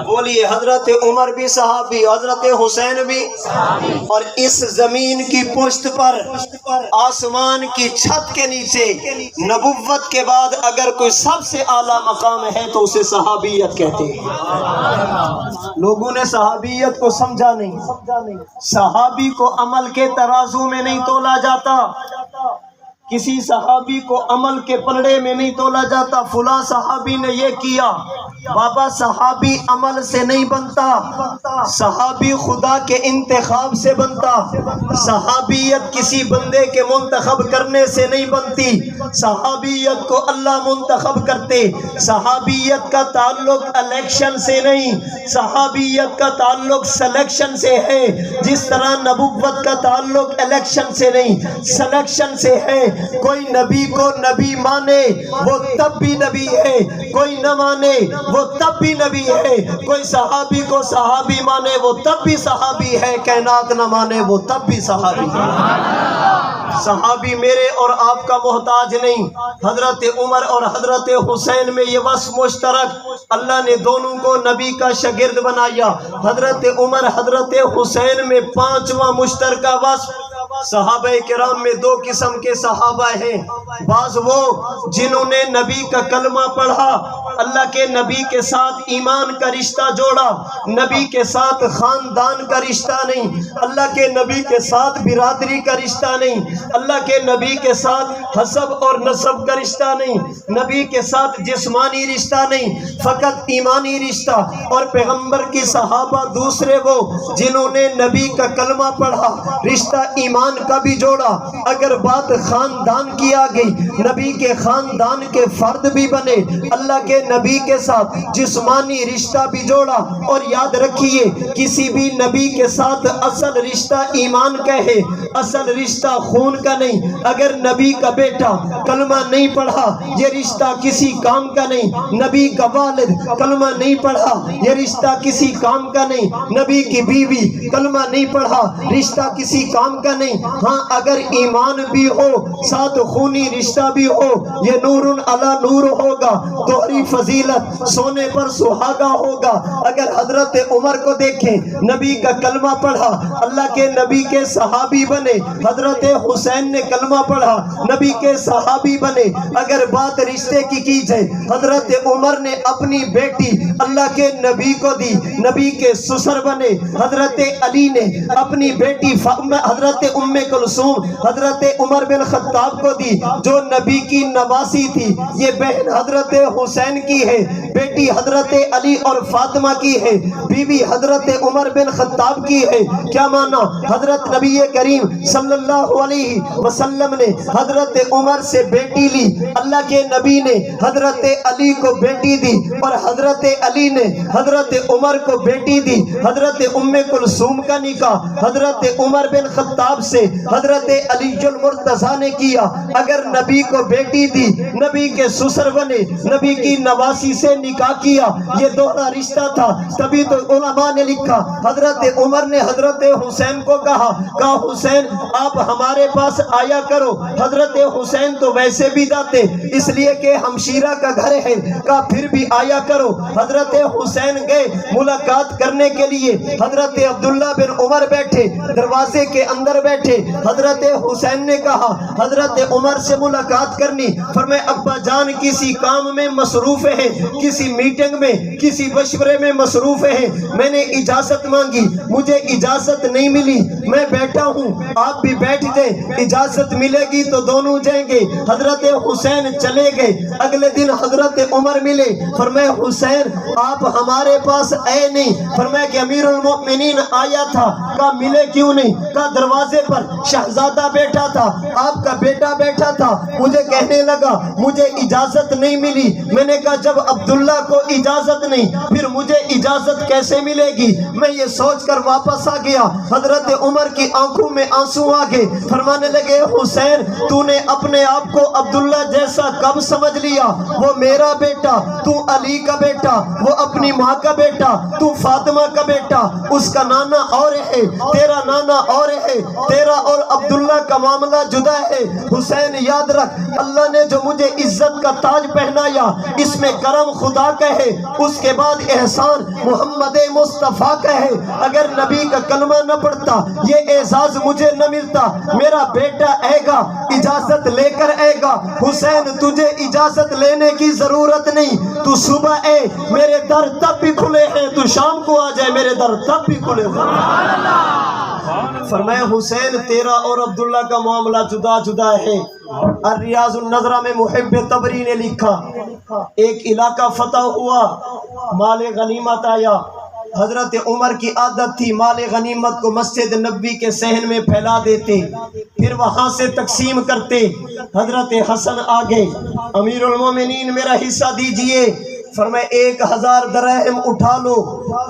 بولیے حضرت عمر بھی صحابی، حضرت حسین بھی، اور اس زمین کی پشت پر آسمان کی چھت کے نیچے نبوت کے بعد اگر کوئی سب سے اعلیٰ مقام ہے تو اسے صحابیت کہتے ہیں۔ لوگوں نے صحابیت کو سمجھا نہیں، صحابی کو عمل کے ترازو میں نہیں تولا جاتا، کسی صحابی کو عمل کے پلڑے میں نہیں تولا جاتا، فلاں صحابی نے یہ کیا، بابا صحابی عمل سے نہیں بنتا، صحابی خدا کے انتخاب سے بنتا، صحابیت کسی بندے کے منتخب کرنے سے نہیں بنتی، صحابیت کو اللہ منتخب کرتے، صحابیت کا تعلق الیکشن سے نہیں، صحابیت کا تعلق سلیکشن سے ہے، جس طرح نبوت کا تعلق الیکشن سے نہیں سلیکشن سے ہے۔ کوئی نبی کو نبی مانے وہ تب بھی نبی ہے، کوئی نہ مانے وہ تب بھی نبی ہے، کوئی صحابی کو صحابی مانے وہ تب بھی صحابی ہے، کائنات نہ مانے وہ تب بھی صحابی ہے۔ صحابی میرے اور آپ کا محتاج نہیں، حضرت عمر اور حضرت حسین میں یہ وصف مشترک، اللہ نے دونوں کو نبی کا شاگرد بنایا۔ حضرت عمر حضرت حسین میں 5واں مشترکہ وصف صحابہ کرام میں دو قسم کے صحابہ ہیں، بعض وہ جنہوں نے نبی کا کلمہ پڑھا، اللہ کے نبی کے ساتھ ایمان کا رشتہ جوڑا، نبی کے ساتھ خاندان کا رشتہ نہیں، اللہ کے نبی کے ساتھ برادری کا رشتہ نہیں، اللہ کے نبی کے ساتھ حسب اور نسب کا رشتہ نہیں، نبی کے ساتھ جسمانی رشتہ نہیں، فقط ایمانی رشتہ۔ اور پیغمبر کی صحابہ دوسرے وہ جنہوں نے نبی کا کلمہ پڑھا، رشتہ ایمان کا بھی جوڑا، اگر بات خاندان کی آ گئی نبی کے خاندان کے فرد بھی بنے، اللہ کے نبی کے ساتھ جسمانی رشتہ بھی جوڑا۔ اور یاد رکھیے کسی بھی نبی کے ساتھ اصل رشتہ ایمان کا ہے، اصل رشتہ خون کا نہیں۔ اگر نبی کا بیٹا کلمہ نہیں پڑھا یہ رشتہ کسی کام کا نہیں، نبی کا والد کلمہ نہیں پڑھا یہ رشتہ کسی کام کا نہیں، نبی کی بیوی کلمہ نہیں پڑھا رشتہ کسی کام کا نہیں۔ ہاں اگر ایمان بھی ہو ساتھ خونی رشتہ بھی ہو یہ نور علی نور ہوگا، دوہری فضیلت سونے پر سہاگا ہوگا۔ اگر حضرت عمر کو دیکھیں نبی کا کلمہ پڑھا، اللہ کے نبی کے صحابی بنے، حضرت حسین نے کلمہ پڑھا نبی کے صحابی بنے۔ اگر بات رشتے کی جائے حضرت عمر نے اپنی بیٹی اللہ کے نبی کو دی، نبی کے سسر بنے۔ حضرت علی نے اپنی بیٹی حضرت ام کلثوم حضرت عمر بن خطاب کو دی جو نبی کی نواسی تھی، یہ بہن حضرت حسین کی ہے، بیٹی حضرت علی اور فاطمہ کی ہے، بیوی حضرت عمر بن خطاب کی ہے۔ کیا مانا؟ حضرت نبی کریم صلی اللہ علیہ وسلم نے حضرت عمر سے بیٹی لی، اللہ کے نبی نے حضرت علی کو بیٹی دی، اور حضرت علی نے حضرت عمر کو بیٹی دی۔ حضرت ام کلثوم کا نکاح حضرت عمر بن خطاب سے حضرت علی المرتضیٰ نے کیا۔ اگر نبی کو بیٹی دی نبی کے سسر بنے، نبی کی نواسی سے نکاح کیا، یہ دوہرا رشتہ تھا۔ تبھی تو علماء نے لکھا حضرت عمر نے حضرت حسین کو کہا حسین آپ ہمارے پاس آیا کرو۔ حضرت حسین تو ویسے بھی جاتے اس لیے کہ ہمشیرہ کا گھر ہے، کہا پھر بھی آیا کرو۔ حضرت حسین گئے ملاقات کرنے کے لیے، حضرت عبداللہ بن عمر بیٹھے دروازے کے اندر بیٹھے، حضرت حسین نے کہا حضرت عمر سے ملاقات کرنی، فرمائے ابا جان کسی کام میں مصروف ہے، کسی میٹنگ میں کسی مشورے میں مصروف ہے، میں نے اجازت مانگی مجھے اجازت نہیں ملی، میں بیٹھا ہوں آپ بھی بیٹھ جائیں، اجازت ملے گی تو دونوں جائیں گے۔ حضرت حسین چلے گئے، اگلے دن حضرت عمر ملے، فرمائے حسین آپ ہمارے پاس آئے نہیں، فرمایا کہ امیر المؤمنین آیا تھا، کہا ملے کیوں نہیں، کہا دروازے پر شہزادہ بیٹھا تھا، آپ کا بیٹا بیٹھا تھا، مجھے کہنے لگا مجھے اجازت نہیں ملی، میں نے کہا جب عبداللہ کو اجازت نہیں پھر مجھے اجازت کیسے ملے گی، میں یہ سوچ کر واپس آ گیا۔ حضرت عمر کی آنکھوں میں آنسو آ گئے، فرمانے لگے حسین تو نے اپنے آپ کو عبداللہ جیسا کب سمجھ لیا، وہ میرا بیٹا، تو علی کا بیٹا، وہ اپنی ماں کا بیٹا، تو فاطمہ کا بیٹا، اس کا نانا اور ہے، تیرا نانا اور ہے، تیرا اور عبداللہ کا معاملہ جدا ہے۔ حسین یاد رکھ اللہ نے جو مجھے عزت کا تاج پہنایا اس میں کرم خدا کا ہے، اس کے بعد احسان محمد مصطفیٰ کا ہے۔ اگر نبی کا کلمہ نہ پڑھتا یہ اعزاز مجھے نہ ملتا۔ میرا بیٹا آئے گا اجازت لے کر آئے گا، حسین تجھے اجازت لینے کی ضرورت نہیں، تو صبح اے میرے در تب بھی کھلے ہیں، تو شام کو آ جائے میرے در تب بھی کھلے ہیں۔ فرمایا حسین تیرا اور عبداللہ کا معاملہ جدا جدا ہے۔ الریاض النظرہ میں محب طبری نے لکھا ایک علاقہ فتح ہوا، مال غنیمت آیا، حضرت عمر کی عادت تھی مال غنیمت کو مسجد نبوی کے صحن میں پھیلا دیتے، پھر وہاں سے تقسیم کرتے۔ حضرت حسن آگے امیر المومنین میرا حصہ دیجئے، فرمائے 1000 درہم اٹھا لو۔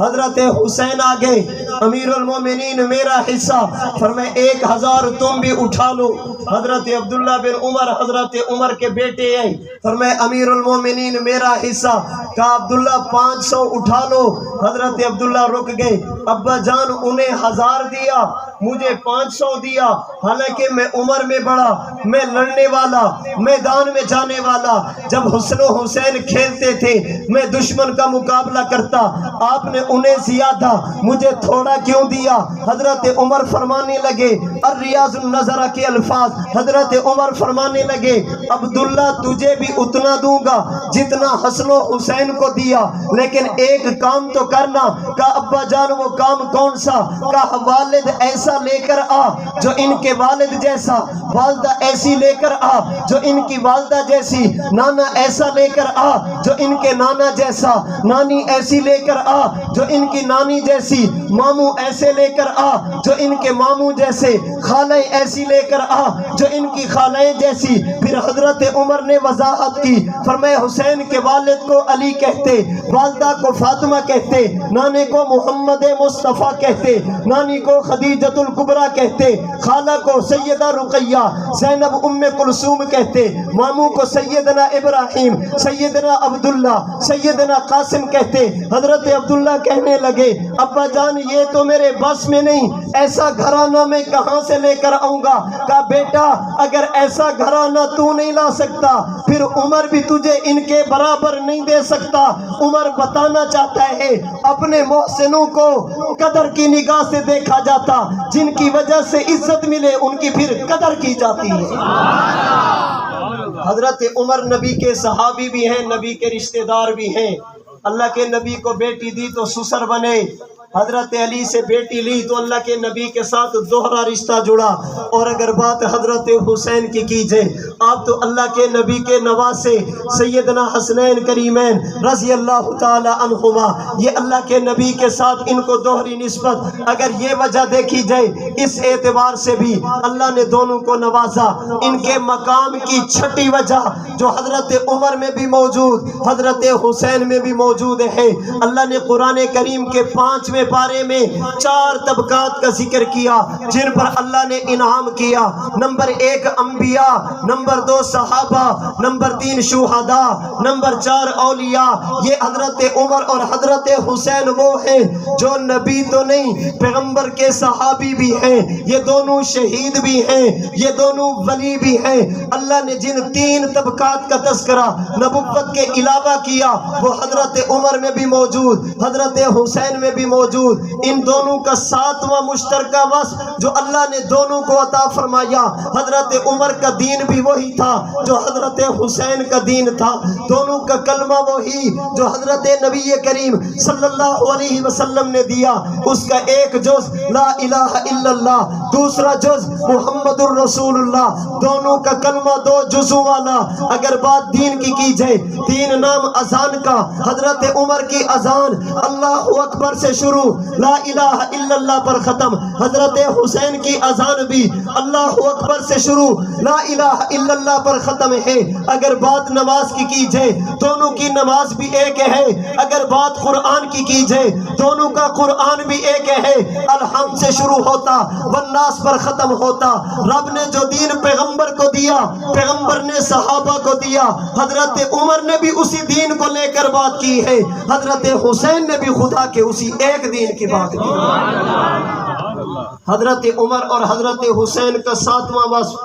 حضرت حسین آگے امیر المومنین میرا حصہ، فرمائے 1000 تم بھی اٹھا لو۔ حضرت عبداللہ بن عمر حضرت عمر کے بیٹے ہیں، فرمائے امیر المومنین میرا حصہ، کہا عبداللہ 500 اٹھا لو۔ حضرت عبداللہ رک گئے، ابا جان انہیں 1000 دیا، مجھے 500 دیا، حالانکہ میں عمر میں بڑا، میں لڑنے والا، میدان میں جانے والا، جب حسن و حسین کھیلتے تھے میں دشمن کا مقابلہ کرتا، آپ نے انہیں زیادہ مجھے تھوڑا کیوں دیا؟ حضرت عمر فرمانے لگے، الریاض النظرہ کے الفاظ، حضرت عمر فرمانے لگے عبداللہ تجھے بھی اتنا دوں گا جتنا حسن و حسین کو دیا، لیکن ایک کام تو کرنا۔ کہا ابا جان وہ کام کون سا؟ کہا والد ایسا لے کر آ جو ان کے والد جیسا، والدہ ایسی لے کر آ جو ان کی والدہ جیسی، نانا ایسا لے کر آ جو ان کے نانا جیسا، نانی ایسی لے کر آ جو ان کی نانی جیسی، ماموں ایسے لے کر آ جو ان کے ماموں جیسے، خالہ ایسی لے کر آ جو ان کی خالہ جیسی۔ پھر حضرت عمر نے وضاحت کی، فرمائے حسین کے والد کو علی کہتے، والدہ کو فاطمہ کہتے، نانے کو محمد مصطفیٰ کہتے، نانی کو خدیجۃ الکبریٰ کہتے، خالہ کو سیدہ رقیہ زینب ام کلثوم کہتے، ماموں کو سیدنا ابراہیم، سیدنا عبداللہ، سیدنا قاسم کہتے۔ حضرت عبداللہ کہنے لگے ابا جان یہ تو میرے بس میں نہیں، ایسا گھرانہ میں کہاں سے لے کر آؤں گا؟ کہا بیٹا اگر ایسا گھرانہ تو نہیں لا سکتا پھر عمر بھی تجھے ان کے برابر نہیں دے سکتا۔ عمر بتانا چاہتا ہے اپنے محسنوں کو قدر کی نگاہ سے دیکھا جاتا، جن کی وجہ سے عزت ملے ان کی پھر قدر کی جاتی ہے۔ حضرت عمر نبی کے صحابی بھی ہیں، نبی کے رشتہ دار بھی ہیں۔ اللہ کے نبی کو بیٹی دی تو سسر بنے، حضرت علی سے بیٹی لی تو اللہ کے نبی کے ساتھ دوہرا رشتہ جڑا۔ اور اگر بات حضرت حسین کی کیجئے، آپ تو اللہ کے نبی کے نواسے سیدنا حسنین کریمین رضی اللہ تعالی عنہما، یہ اللہ کے نبی کے ساتھ ان کو دوہری نسبت۔ اگر یہ وجہ دیکھی جائے اس اعتبار سے بھی اللہ نے دونوں کو نوازا۔ ان کے مقام کی چھٹی وجہ جو حضرت عمر میں بھی موجود، حضرت حسین میں بھی موجود ہے۔ اللہ نے قرآن کریم کے 5ویں پارے میں 4 طبقات کا ذکر کیا جن پر اللہ نے انعام کیا۔ نمبر 1 انبیاء، نمبر 2 صحابہ، نمبر 3 شہداء، نمبر 4 اولیاء۔ یہ حضرت عمر اور حضرت حسین وہ ہیں جو نبی تو نہیں پیغمبر کے صحابی بھی ہیں، یہ دونوں شہید بھی ہیں، یہ دونوں ولی بھی ہیں۔ اللہ نے جن 3 طبقات کا تذکرہ نبوت کے علاوہ کیا وہ حضرت عمر میں بھی موجود، حضرت حسین میں بھی موجود۔ ان دونوں کا 7واں مشترکہ وصف جو اللہ نے دونوں کو عطا فرمایا، حضرت عمر کا دین بھی وہی تھا جو حضرت حسین کا دین تھا، دونوں کا کلمہ وہی جو حضرت نبی کریم صلی اللہ علیہ وسلم نے دیا۔ اس کا ایک جز لا الہ الا اللہ، دوسرا جز محمد الرسول اللہ، دونوں کا کلمہ 2 جزوں والا۔ اگر بات دین کی جائے، 3 نام اذان کا، حضرت عمر کی اذان اللہ اکبر سے شروع لا الہ الا اللہ پر ختم، حضرت حسین کی اذان بھی اللہ اکبر سے شروع لا الہ الا اللہ پر ختم ہے۔ اگر بات نماز کی جائے دونوں کی نماز بھی ایک ہے۔ اگر بات قرآن کی جائے دونوں کا قرآن بھی ایک ہے، الحمد سے شروع ہوتا والناس پر ختم ہوتا۔ رب نے جو دین پیغمبر کو دیا، پیغمبر نے صحابہ کو دیا، حضرت عمر نے بھی اسی دین کو لے کر بات کی ہے، حضرت حسین نے بھی خدا کے اسی ایک دین کی بات کی۔ حضرت عمر اور حضرت حسین کا 7واں وصف،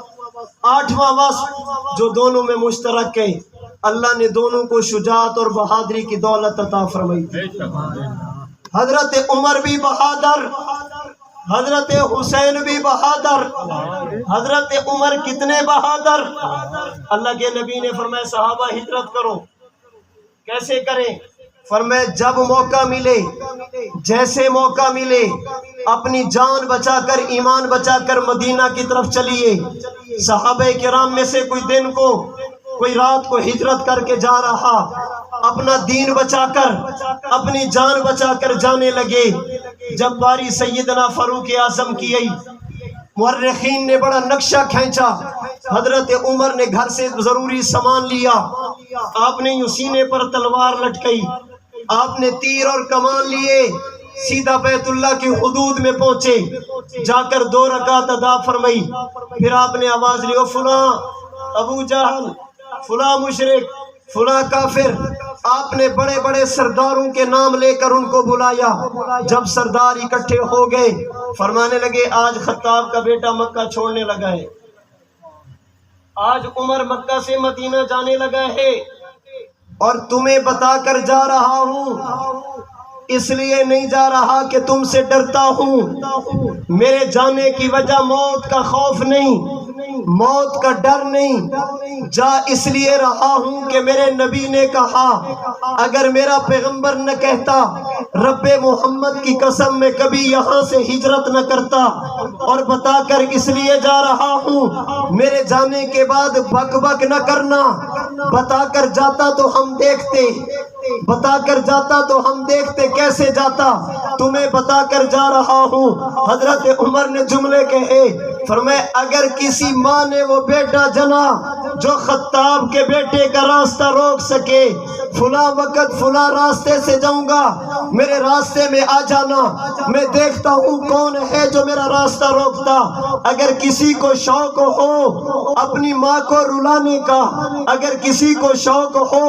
8واں وصف جو دونوں میں مشترک ہے، اللہ نے دونوں کو شجاعت اور بہادری کی دولت عطا فرمائی تھی۔ حضرت عمر بھی بہادر، حضرت حسین بھی بہادر۔ حضرت عمر کتنے بہادر؟ اللہ کے نبی نے فرمایا صحابہ ہجرت کرو، کیسے کریں؟ فرمایا جب موقع ملے، جیسے موقع ملے، اپنی جان بچا کر، ایمان بچا کر مدینہ کی طرف چلیے۔ صحابہ کرام میں سے کوئی دن کو، کوئی رات کو ہجرت کر کے جا رہا، اپنا دین بچا کر، اپنی جان بچا کر جانے لگے۔ جب باری سیدنا فاروق اعظم کی آئی، مورخین نے بڑا نقشہ کھینچا۔ حضرت عمر نے گھر سے ضروری سامان لیا، آپ نے یوں سینے پر تلوار لٹکائی، آپ نے تیر اور کمان لیے، سیدھا بیت اللہ کی حدود میں پہنچے، جا کر 2 رکعت ادا فرمائی۔ پھر آپ نے آواز لی، فلاں ابو جہل، فلاں مشرک، فلاں کافر. آپ نے بڑے بڑے سرداروں کے نام لے کر ان کو بلایا. جب سردار اکٹھے ہو گئے فرمانے لگے آج خطاب کا بیٹا مکہ چھوڑنے لگا ہے، آج عمر مکہ سے مدینہ جانے لگا ہے، اور تمہیں بتا کر جا رہا ہوں، اس لیے نہیں جا رہا کہ تم سے ڈرتا ہوں، میرے جانے کی وجہ موت کا خوف نہیں، موت کا ڈر نہیں، جا اس لیے رہا ہوں کہ میرے نبی نے کہا اگر میرا پیغمبر نہ کہتا رب محمد کی قسم میں کبھی یہاں سے ہجرت نہ کرتا، اور بتا کر اس لیے جا رہا ہوں میرے جانے کے بعد بک بک نہ کرنا، بتا کر جاتا تو ہم دیکھتے، بتا کر جاتا تو ہم دیکھتے کیسے جاتا، تمہیں بتا کر جا رہا ہوں. حضرت عمر نے جملے کہے، فرمائے اگر کسی ماں نے وہ بیٹا جنا جو خطاب کے بیٹے کا راستہ روک سکے، فلاں وقت فلاں راستے سے جاؤں گا، میرے راستے میں آ جانا، میں دیکھتا ہوں کون ہے جو میرا راستہ روکتا. اگر کسی کو شوق ہو اپنی ماں کو رلانے کا، اگر کسی کو شوق ہو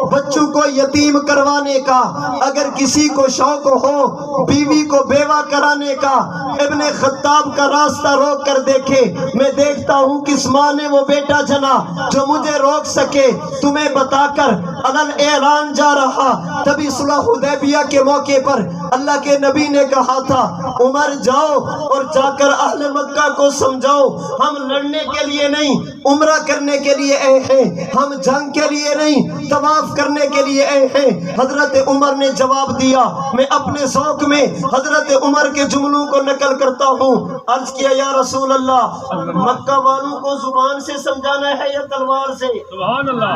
بچوں کو یتیم کروانے کا، اگر کسی کو شوق ہو بیوی کو بیوہ کرانے کا، ابن خطاب کا راستہ روک کر دیکھے. میں دیکھتا ہوں کس ماں نے وہ بیٹا جنا جو مجھے روک سکے، تمہیں بتا کر علن اعلان جا رہا. تبھی صلح حدیبیہ کے موقع پر اللہ کے نبی نے کہا تھا عمر جاؤ اور جا کر اہل مکہ کو سمجھاؤ ہم لڑنے کے لیے نہیں عمرہ کرنے کے لیے آئے ہیں، ہم جنگ کے لیے نہیں طواف کرنے کے لیے آئے ہیں. حضرت عمر نے جواب دیا، میں اپنے ذوق میں حضرت عمر کے جملوں کو نقل کرتا ہوں. عرض کیا یا رسول اللہ مکہ والوں کو زبان سے سمجھانا ہے یا تلوار سے؟ سبحان اللہ.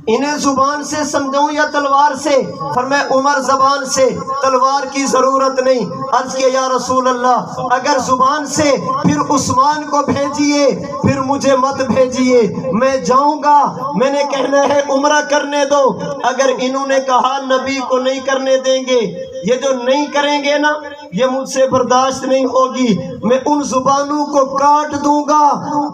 انہیں زبان سے سمجھاؤں یا تلوار سے؟ فرمایا عمر زبان سے، تلوار کی ضرورت نہیں. عرض کیا یا رسول اللہ اگر زبان سے پھر عثمان کو بھیجیے، پھر مجھے مت بھیجیے، میں جاؤں گا، میں نے کہنا ہے عمرہ کرنے دو. اگر انہوں نے کہا نبی کو نہیں کرنے دیں گے، یہ جو نہیں کریں گے نا یہ مجھ سے برداشت نہیں ہوگی، میں ان زبانوں کو کاٹ دوں گا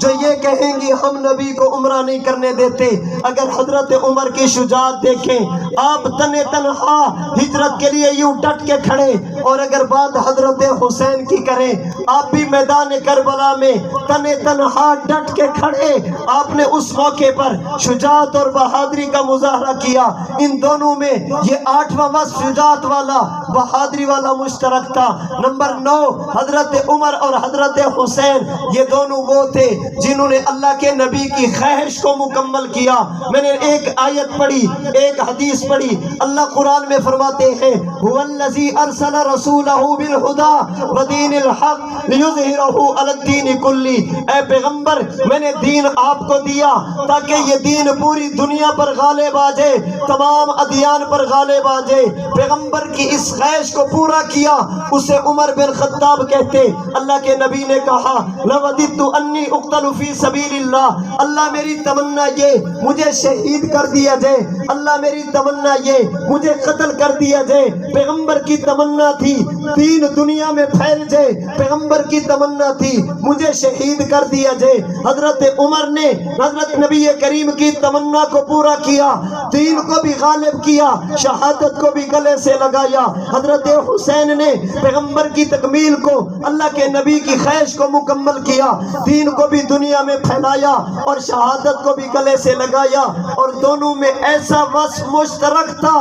جو یہ کہیں گی ہم نبی کو عمرہ نہیں کرنے دیتے. اگر حضرت عمر کی شجاعت دیکھیں، آپ تنے تنہا ہجرت کے لیے یوں ڈٹ کے کھڑے، اور اگر بات حضرت حسین کی کریں آپ بھی میدان کربلا میں تنے تنہا ڈٹ کے کھڑے، آپ نے اس موقع پر شجاعت اور بہادری کا مظاہرہ کیا. ان دونوں میں یہ 8واں وصف شجاعت والا بہادری والا مشترک تھا. نمبر 9 حضرت عمر اور حضرت حسین یہ دونوں وہ تھے جنہوں نے اللہ کے نبی کی خواہش کو مکمل کیا. میں نے ایک آیت پڑھی، ایک حدیث پڑھی، اللہ قرآن میں فرماتے ہیں هو الذی ارسل رسولہ بالہدی ودین الحق لیظہرہ علی الدین کلی. اے پیغمبر میں نے دین آپ کو دیا تاکہ یہ دین پوری دنیا پر غالب آ جائے، تمام ادیان پر غالب آ جائے. پیغمبر کی اس خواہش کو پورا کیا، اسے عمر بن خطاب کہتے. اللہ کے نبی نے کہا لوددت انی اقتل فی سبیل اللہ، اللہ میری تمنا یہ مجھے شہید کر دیا جائے، اللہ میری تمنا یہ مجھے قتل کر دیا جائے. پیغمبر کی تمنا تھی دین دنیا میں پھیل جائے، پیغمبر کی تمنا تھی مجھے شہید کر دیا جائے. حضرت عمر نے حضرت نبی کریم کی تمنا کو پورا کیا، دین کو بھی غالب کیا، شہادت کو بھی گلے سے لگایا. حضرت حسین نے پیغمبر کی تکمیل کو، اللہ کے نبی کی خواہش کو مکمل کیا، دین کو بھی دنیا میں پھیلایا اور شہادت کو بھی گلے سے لگایا. اور دونوں میں ایسا وصف مشترک تھا،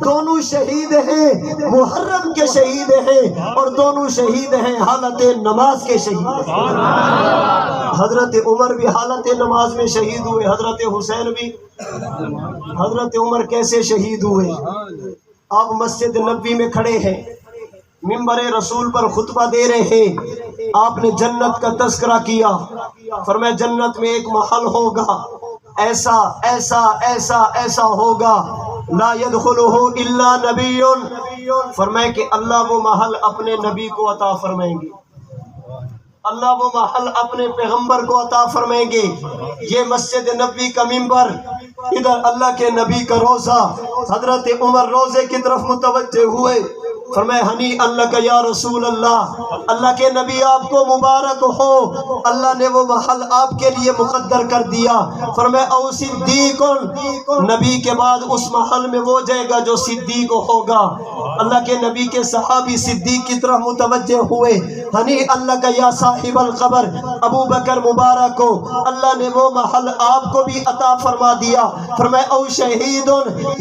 دونوں شہید ہیں، محرم کے شہید ہیں، اور دونوں شہید ہیں حالت نماز کے شہید ہیں. حضرت عمر بھی حالت نماز میں شہید ہوئے، حضرت حسین بھی. حضرت عمر کیسے شہید ہوئے؟ آپ مسجد نبوی میں کھڑے ہیں، منبر رسول پر خطبہ دے رہے ہیں، آپ نے جنت کا تذکرہ کیا. فرمایا جنت میں ایک محل ہوگا، ایسا ایسا ایسا ایسا ہوگا، لا يدخلہ الا نبی. فرمایا کہ اللہ وہ محل اپنے نبی کو عطا فرمائیں گے، اللہ وہ محل اپنے پیغمبر کو عطا فرمائیں گے. یہ مسجد نبوی کا منبر، ادھر اللہ کے نبی کا روزہ. حضرت عمر روزے کی طرف متوجہ ہوئے، فرمائے ہنی اللہ کا یا رسول اللہ، اللہ کے نبی آپ کو مبارک ہو، اللہ نے وہ محل آپ کے لیے مقدر کر دیا۔ فرمائے او صدیق، نبی کے بعد اس محل میں وہ جائے گا جو صدیق ہوگا۔ اللہ کے نبی کے صحابی صدیق کی طرف متوجہ ہوئے، ہنی اللہ کا یا صاحب القبر ابو بکر مبارک ہو، اللہ نے وہ محل آپ کو بھی عطا فرما دیا۔ فرمائے او شہید،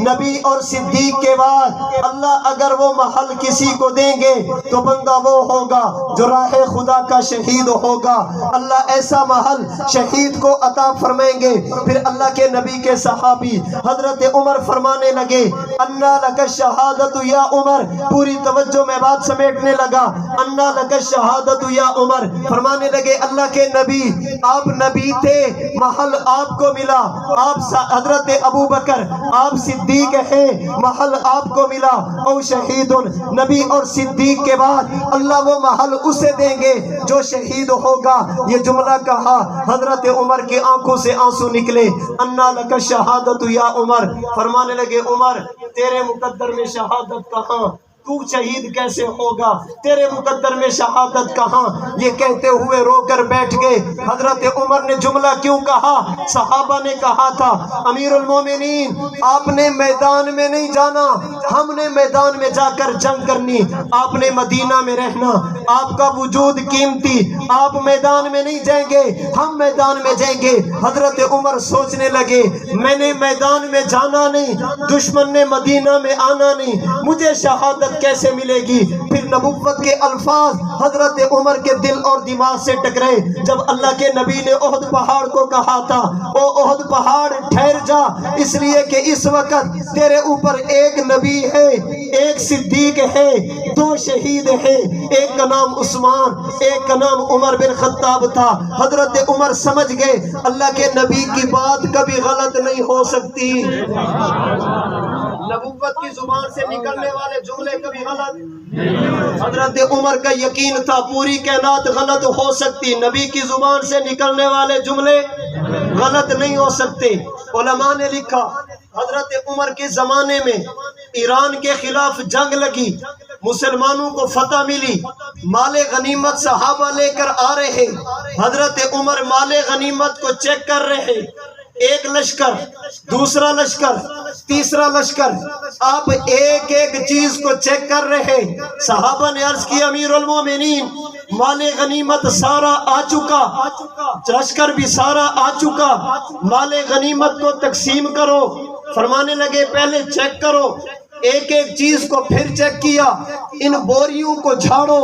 نبی اور صدیق کے بعد اللہ اگر وہ محل کسی کو دیں گے تو بندہ وہ ہوگا جو راہ خدا کا شہید ہوگا، اللہ ایسا محل شہید کو عطا فرمائیں گے۔ پھر اللہ کے نبی کے صحابی حضرت عمر فرمانے لگے، انا لک الشہادۃ یا عمر، پوری توجہ میں بات سمیٹنے لگا، انا لک الشہادۃ یا عمر، فرمانے لگے اللہ کے نبی آپ نبی تھے، محل آپ کو ملا، آپ حضرت ابو بکر آپ صدیق ہیں، محل آپ کو ملا۔ او شہید، نبی اور صدیق کے بعد اللہ وہ محل اسے دیں گے جو شہید ہوگا۔ یہ جملہ کہا حضرت عمر کی آنکھوں سے آنسو نکلے، انا لک الشہادۃ یا عمر، فرمانے لگے عمر تیرے مقدر میں شہادت کہاں، تو شہید کیسے ہوگا، تیرے مقدر میں شہادت کہاں؟ یہ کہتے ہوئے رو کر بیٹھ گئے۔ حضرت عمر نے جملہ کیوں کہا؟ صحابہ نے کہا تھا امیر المومنین آپ نے میدان میں نہیں جانا، ہم نے میدان میں جا کر جنگ کرنی، آپ نے مدینہ میں رہنا، آپ کا وجود قیمتی، آپ میدان میں نہیں جائیں گے، ہم میدان میں جائیں گے۔ حضرت عمر سوچنے لگے میں نے میدان میں جانا نہیں، دشمن نے مدینہ میں آنا نہیں، مجھے شہادت کیسے ملے گی؟ پھر نبوت کے الفاظ حضرت عمر کے دل اور دماغ سے ٹکرائے جب اللہ کے نبی نے احد پہاڑ کو کہا تھا او احد پہاڑ ٹھہر جا، اس لیے کہ اس وقت تیرے اوپر ایک نبی ہے، ایک صدیق ہے، دو شہید ہیں، ایک کا نام عثمان، ایک کا نام عمر بن خطاب تھا۔ حضرت عمر سمجھ گئے اللہ کے نبی کی بات کبھی غلط نہیں ہو سکتی، نبوت کی زبان سے نکلنے والے جملے کبھی غلط، حضرت عمر کا یقین تھا پوری کائنات غلط ہو سکتی، نبی کی زبان سے نکلنے والے جملے غلط نہیں ہو سکتے۔ علماء نے لکھا حضرت عمر کے زمانے میں ایران کے خلاف جنگ لگی، مسلمانوں کو فتح ملی، مال غنیمت صحابہ لے کر آ رہے، حضرت عمر مال غنیمت کو چیک کر رہے، ایک لشکر، دوسرا لشکر، تیسرا لشکر، آپ ایک ایک چیز کو چیک کر رہے۔ صحابہ نے عرض کی امیر المومنین مال غنیمت سارا آ چکا، لشکر بھی سارا آ چکا، مال غنیمت کو تقسیم کرو۔ فرمانے لگے پہلے چیک کرو، ایک ایک چیز کو پھر چیک کیا، ان بوریوں کو جھاڑو،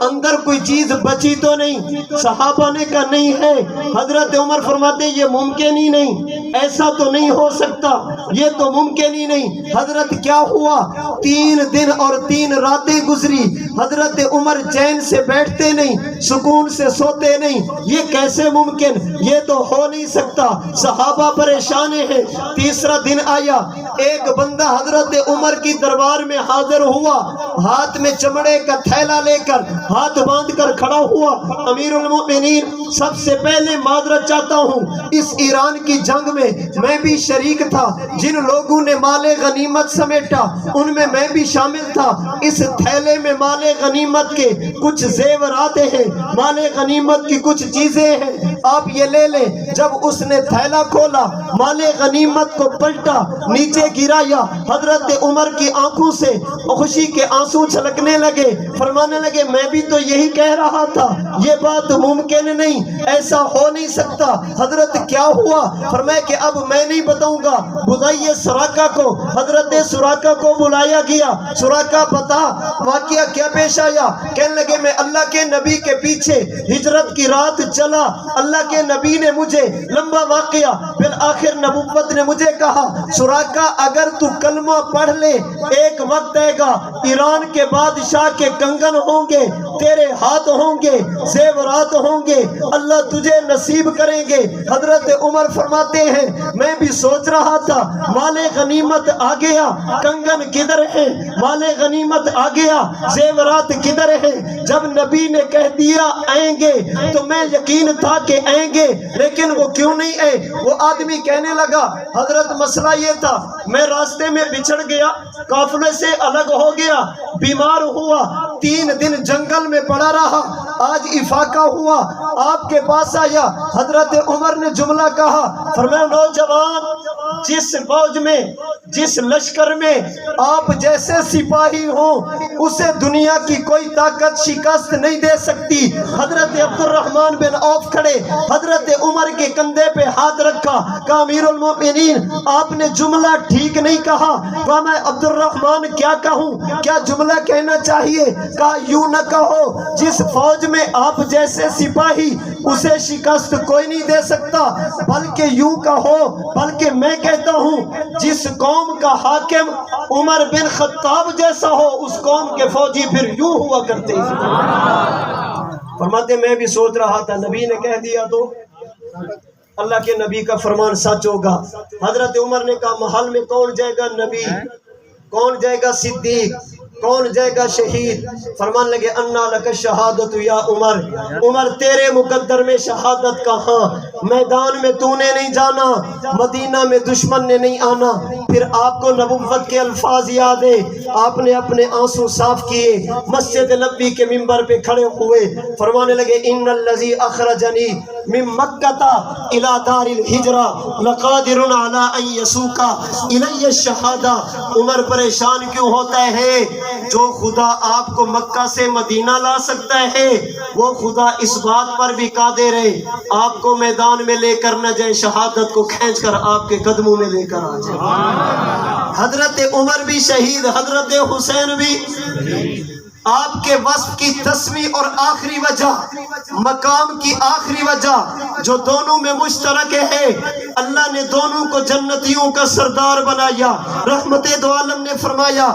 اندر کوئی چیز بچی تو نہیں؟ صحابہ نے کہا نہیں ہے۔ حضرت عمر فرماتے یہ ممکن ہی نہیں، ایسا تو نہیں ہو سکتا، یہ تو ممکن ہی نہیں۔ حضرت کیا ہوا؟ 3 دن اور 3 راتیں گزری، حضرت عمر چین سے بیٹھتے نہیں، سکون سے سوتے نہیں، یہ کیسے ممکن، یہ تو ہو نہیں سکتا۔ صحابہ پریشان ہیں۔ تیسرا دن آیا، ایک بندہ حضرت عمر کی دربار میں حاضر ہوا، ہاتھ میں چمڑے کا تھیلا لے کر ہاتھ باندھ کر کھڑا ہوا، امیر المؤمنین سب سے پہلے معذرت چاہتا ہوں، اس ایران کی جنگ میں بھی شریک تھا، جن لوگوں نے مال غنیمت سمیٹا ان میں بھی شامل تھا، اس تھیلے میں مال غنیمت کے کچھ زیورات ہیں، مال غنیمت کی کچھ چیزیں ہیں، آپ یہ لے لیں۔ جب اس نے تھیلا کھولا، مال غنیمت کو پلٹا، نیچے گرایا، حضرت عمر کی آنکھوں سے خوشی کے آنسو چھلکنے لگے، فرمانے لگے میں بھی تو یہی کہہ رہا تھا، یہ بات ممکن نہیں، ایسا ہو نہیں سکتا۔ حضرت کیا ہوا؟ فرمایا کہ اب میں نہیں بتاؤں گا، بلائیے سراقہ کو۔ حضرت سراقہ کو بلایا گیا، سراقہ بتا واقعہ کیا پیش آیا؟ کہنے لگے میں اللہ کے نبی کے پیچھے ہجرت کی رات چلا، اللہ کے نبی نے مجھے لمبا واقعہ، پھر آخر نبوت نے مجھے کہا سراقہ اگر تو کلمہ پڑھ لے ایک وقت آئے گا ایران کے بادشاہ کے کنگن ہوں گے، تیرے ہاتھ ہوں گے، زیورات ہوں گے، اللہ تجھے نصیب کریں گے۔ حضرت عمر فرماتے ہیں میں بھی سوچ رہا تھا مال غنیمت آ گیا، کنگن کدھر ہے؟ مال غنیمت آ گیا، زیورات کدھر ہے؟ جب نبی نے کہہ دیا آئیں گے تو میں یقین تھا کہ آئیں گے، لیکن وہ کیوں نہیں آئے؟ وہ آدمی کہنے لگا حضرت مسئلہ یہ تھا میں راستے میں بچھڑ گیا، قافلے سے الگ ہو گیا، بیمار ہوا، 3 دن جنگل میں پڑا رہا، آج افاقہ ہوا، آپ کے پاس آیا۔ حضرت عمر نے جملہ کہا، فرمایا نوجوان، جس فوج میں، جس لشکر میں آپ جیسے سپاہی ہوں، اسے دنیا کی کوئی طاقت شکست نہیں دے سکتی۔ حضرت عبد الرحمن بن عوف کھڑے، حضرت عمر کے کندھے پہ ہاتھ رکھا، کہا امیر المومنین آپ نے جملہ ٹھیک نہیں کہا۔ کہا میں عبد الرحمن کیا کہوں، کیا جملہ کہنا چاہیے؟ کہا یوں نہ کہو، جس فوج میں آپ جیسے سپاہی اسے شکست کوئی نہیں دے سکتا، بلکہ یوں کہو، بلکہ میں کہتا ہوں جس قوم کا حاکم عمر بن خطاب جیسا ہو، اس قوم کے فوجی پھر یوں ہوا کرتے ہیں۔ فرماتے میں بھی سوچ رہا تھا، نبی نے کہہ دیا تو اللہ کے نبی کا فرمان سچ ہوگا۔ حضرت عمر نے کہا محل میں کون جائے گا نبی، کون جائے گا صدیق، کون جائے گا شہید؟ فرمان لگے انا لک شہادت یا عمر، عمر تیرے مقدر میں شہادت کہاں، میدان میں تو نے نہیں جانا، مدینہ میں دشمن نے نہیں آنا۔ پھر آپ کو نبوت کے الفاظ یاد ہے، آپ نے اپنے آنسو صاف کیے، مسجد نبوی کے منبر پہ کھڑے ہوئے، فرمانے لگے ان الذی اخرجنی من مکہ الی دار الہجرہ لقادر علی ان یسوق الی الشہادہ۔ عمر پریشان کیوں ہوتا ہے؟ جو خدا آپ کو مکہ سے مدینہ لا سکتا ہے، وہ خدا اس بات پر بھی قادر ہے آپ کو میدان میں لے کر نہ جائے، شہادت کو کھینچ کر آپ کے قدموں میں لے کر آ جائے۔ حضرت عمر بھی شہید، حضرت حسین بھی۔ آپ کے وصف کی 10ویں اور آخری وجہ، مقام کی آخری وجہ جو دونوں میں مشترک ہے، اللہ نے دونوں کو جنتیوں کا سردار بنایا۔ رحمت دو عالم نے فرمایا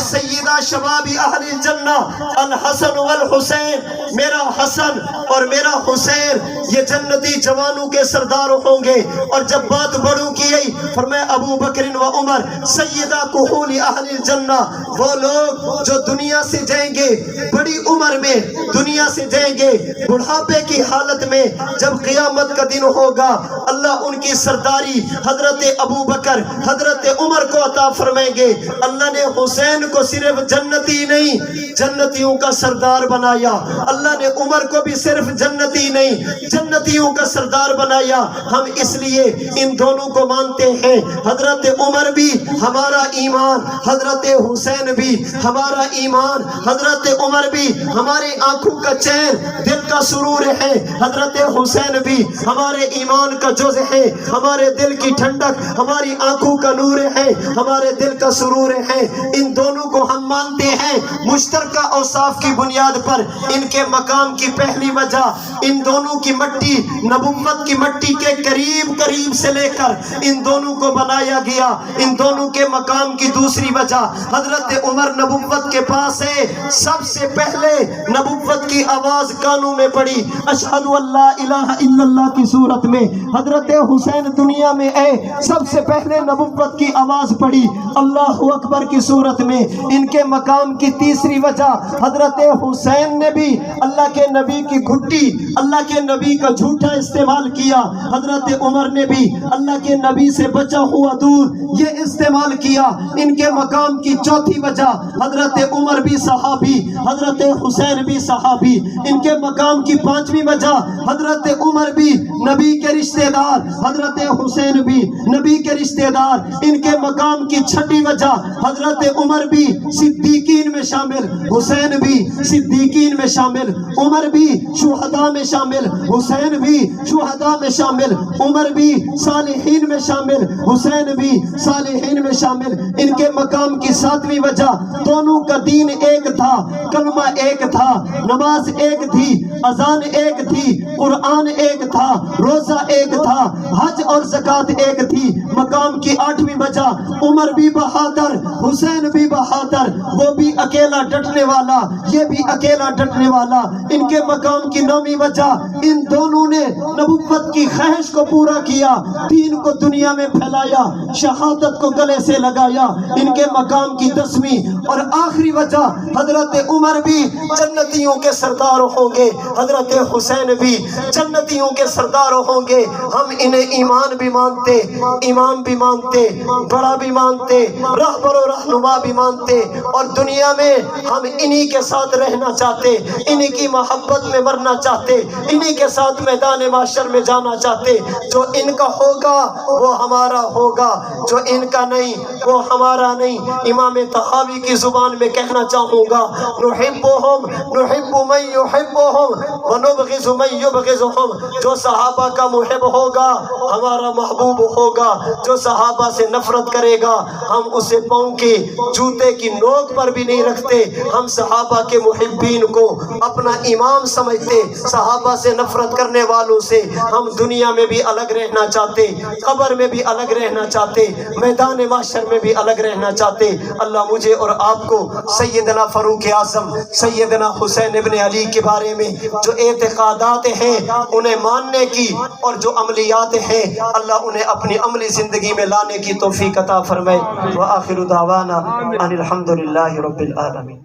سیدہ شباب اہل الجنہ الحسن والحسین، میرا حسن اور میرا حسین یہ جنتی جوانوں کے سردار ہوں گے۔ اور جب بات بڑوں کی گئی فرمایا ابو بکر و عمر سیدہ کہول اہل الجنہ، وہ لوگ جو دنیا سے جائیں گے بڑی عمر میں، دنیا سے جائیں گے بڑھاپے کی حالت میں، جب قیامت کا دن ہوگا اللہ ان کی سرداری حضرت ابو بکر حضرت عمر کو عطا فرمائیں گے۔ اللہ نے حسین کو صرف جنتی نہیں جنتیوں کا سردار بنایا، اللہ نے عمر کو بھی صرف جنتی نہیں جنتیوں کا سردار بنایا۔ ہم اس لیے ان دونوں کو مانتے ہیں، حضرت عمر بھی ہمارا ایمان، حضرت حسین بھی ہمارا ایمان، حضرت عمر بھی ہمارے آنکھوں کا چین، دل کا سرور ہے، حضرت حسین بھی ہمارے ایمان کا جز ہے، ہمارے دل کی ٹھنڈک، ہماری آنکھوں کا نور ہے، ہمارے دل کا سرور ہے۔ ان دونوں کو ہم مانتے ہیں مشترکہ اوصاف کی بنیاد پر۔ ان کے مقام کی پہلی وجہ، ان دونوں کی مٹی نبوت کی مٹی کے قریب قریب سے لے کر ان دونوں کو بنایا گیا۔ ان دونوں کے مقام کی دوسری وجہ، حضرت عمر نبوت کے پاس ہے، سب سے پہلے نبوت کی آواز کانوں میں پڑی اشہد اللہ الہ الا اللہ کی صورت میں۔ حضرت حسین دنیا میں ہے، سب سے پہلے نبوت کی آواز پڑی اللہ اکبر کی صورت میں۔ ان کے مقام کی تیسری وجہ، حضرت حسین نے بھی اللہ کے نبی کی گھٹی، اللہ کے نبی کا جھوٹا استعمال کیا، حضرت عمر نے بھی اللہ کے نبی سے بچا ہوا دودھ یہ استعمال کیا۔ ان کے مقام کی چوتھی وجہ، حضرت عمر بھی صحابی، حضرت حسین بھی صحابی۔ ان کے مقام کی پانچویں وجہ، حضرت عمر بھی نبی کے رشتہ دار، حضرت حسین بھی نبی کے رشتہ دار۔ ان کے مقام کی چھٹی وجہ، حضرت عمر بھی صدیقین میں شامل، حسین بھی صدیقین میں شامل، عمر بھی شہداء میں شامل، حسین بھی شہداء میں شامل، عمر بھی صالحین میں شامل، حسین بھی صالحین میں شامل۔ ان کے مقام کی ساتویں وجہ، دونوں کا دین ایک تھا، کلمہ ایک تھا، نماز ایک تھی، اذان ایک تھی، قرآن ایک تھا، روزہ ایک تھا، حج اور زکوٰۃ ایک تھی۔ مقام کی آٹھویں وجہ، عمر بھی بہادر، حسین بھی بہادر، وہ بھی اکیلا ڈٹنے والا، یہ بھی اکیلا ڈٹنے والا۔ ان کے مقام کی نویں وجہ، ان دونوں نے نبوت کی خواہش کو پورا کیا، دین کو دنیا میں پھیلایا، شہادت کو گلے سے لگایا۔ ان کے مقام کی 10ویں اور آخری وجہ، حضرت عمر بھی جنتیوں کے سردار ہوں گے، حضرت حسین بھی جنتیوں کے سردار ہوں گے۔ ہم انہیں ایمان بھی مانتے، ایمان امام بھی مانتے، بڑا بھی مانتے، رہبر و رہنما بھی مانتے، اور دنیا میں ہم انہی کے ساتھ رہنا چاہتے، انہی کی محبت میں مرنا چاہتے، انہی کے ساتھ میدان محشر میں جانا چاہتے۔ جو ان کا ہوگا وہ ہمارا ہوگا، جو ان کا نہیں وہ ہمارا نہیں۔ امام طحاوی کی زبان میں کہنا چاہوں گا، نحبهم نحب من يحبهم ونبغض من يبغضهم۔ جو صحابہ کا محب ہوگا ہمارا محبوب ہوگا، جو صحابہ سے نفرت کرے گا ہم اسے پاؤں کے جوتے کی نوک پر بھی نہیں رکھتے۔ ہم صحابہ کے محبین کو اپنا امام سمجھتے۔ صحابہ سے نفرت کرنے والوں سے ہم دنیا میں بھی الگ رہنا چاہتے، قبر میں بھی الگ رہنا چاہتے، میدان محشر میں بھی الگ رہنا چاہتے۔ اللہ مجھے اور آپ کو سیدنا فاروق اعظم، سیدنا حسین ابن علی کے بارے میں جو اعتقادات ہیں انہیں ماننے کی، اور جو عملیات ہیں اللہ انہیں اپنی عملی زندگی میں لانے کی توفیق عطا فرمائے۔ وآخر دعوانا ان الحمد للہ رب العالمین۔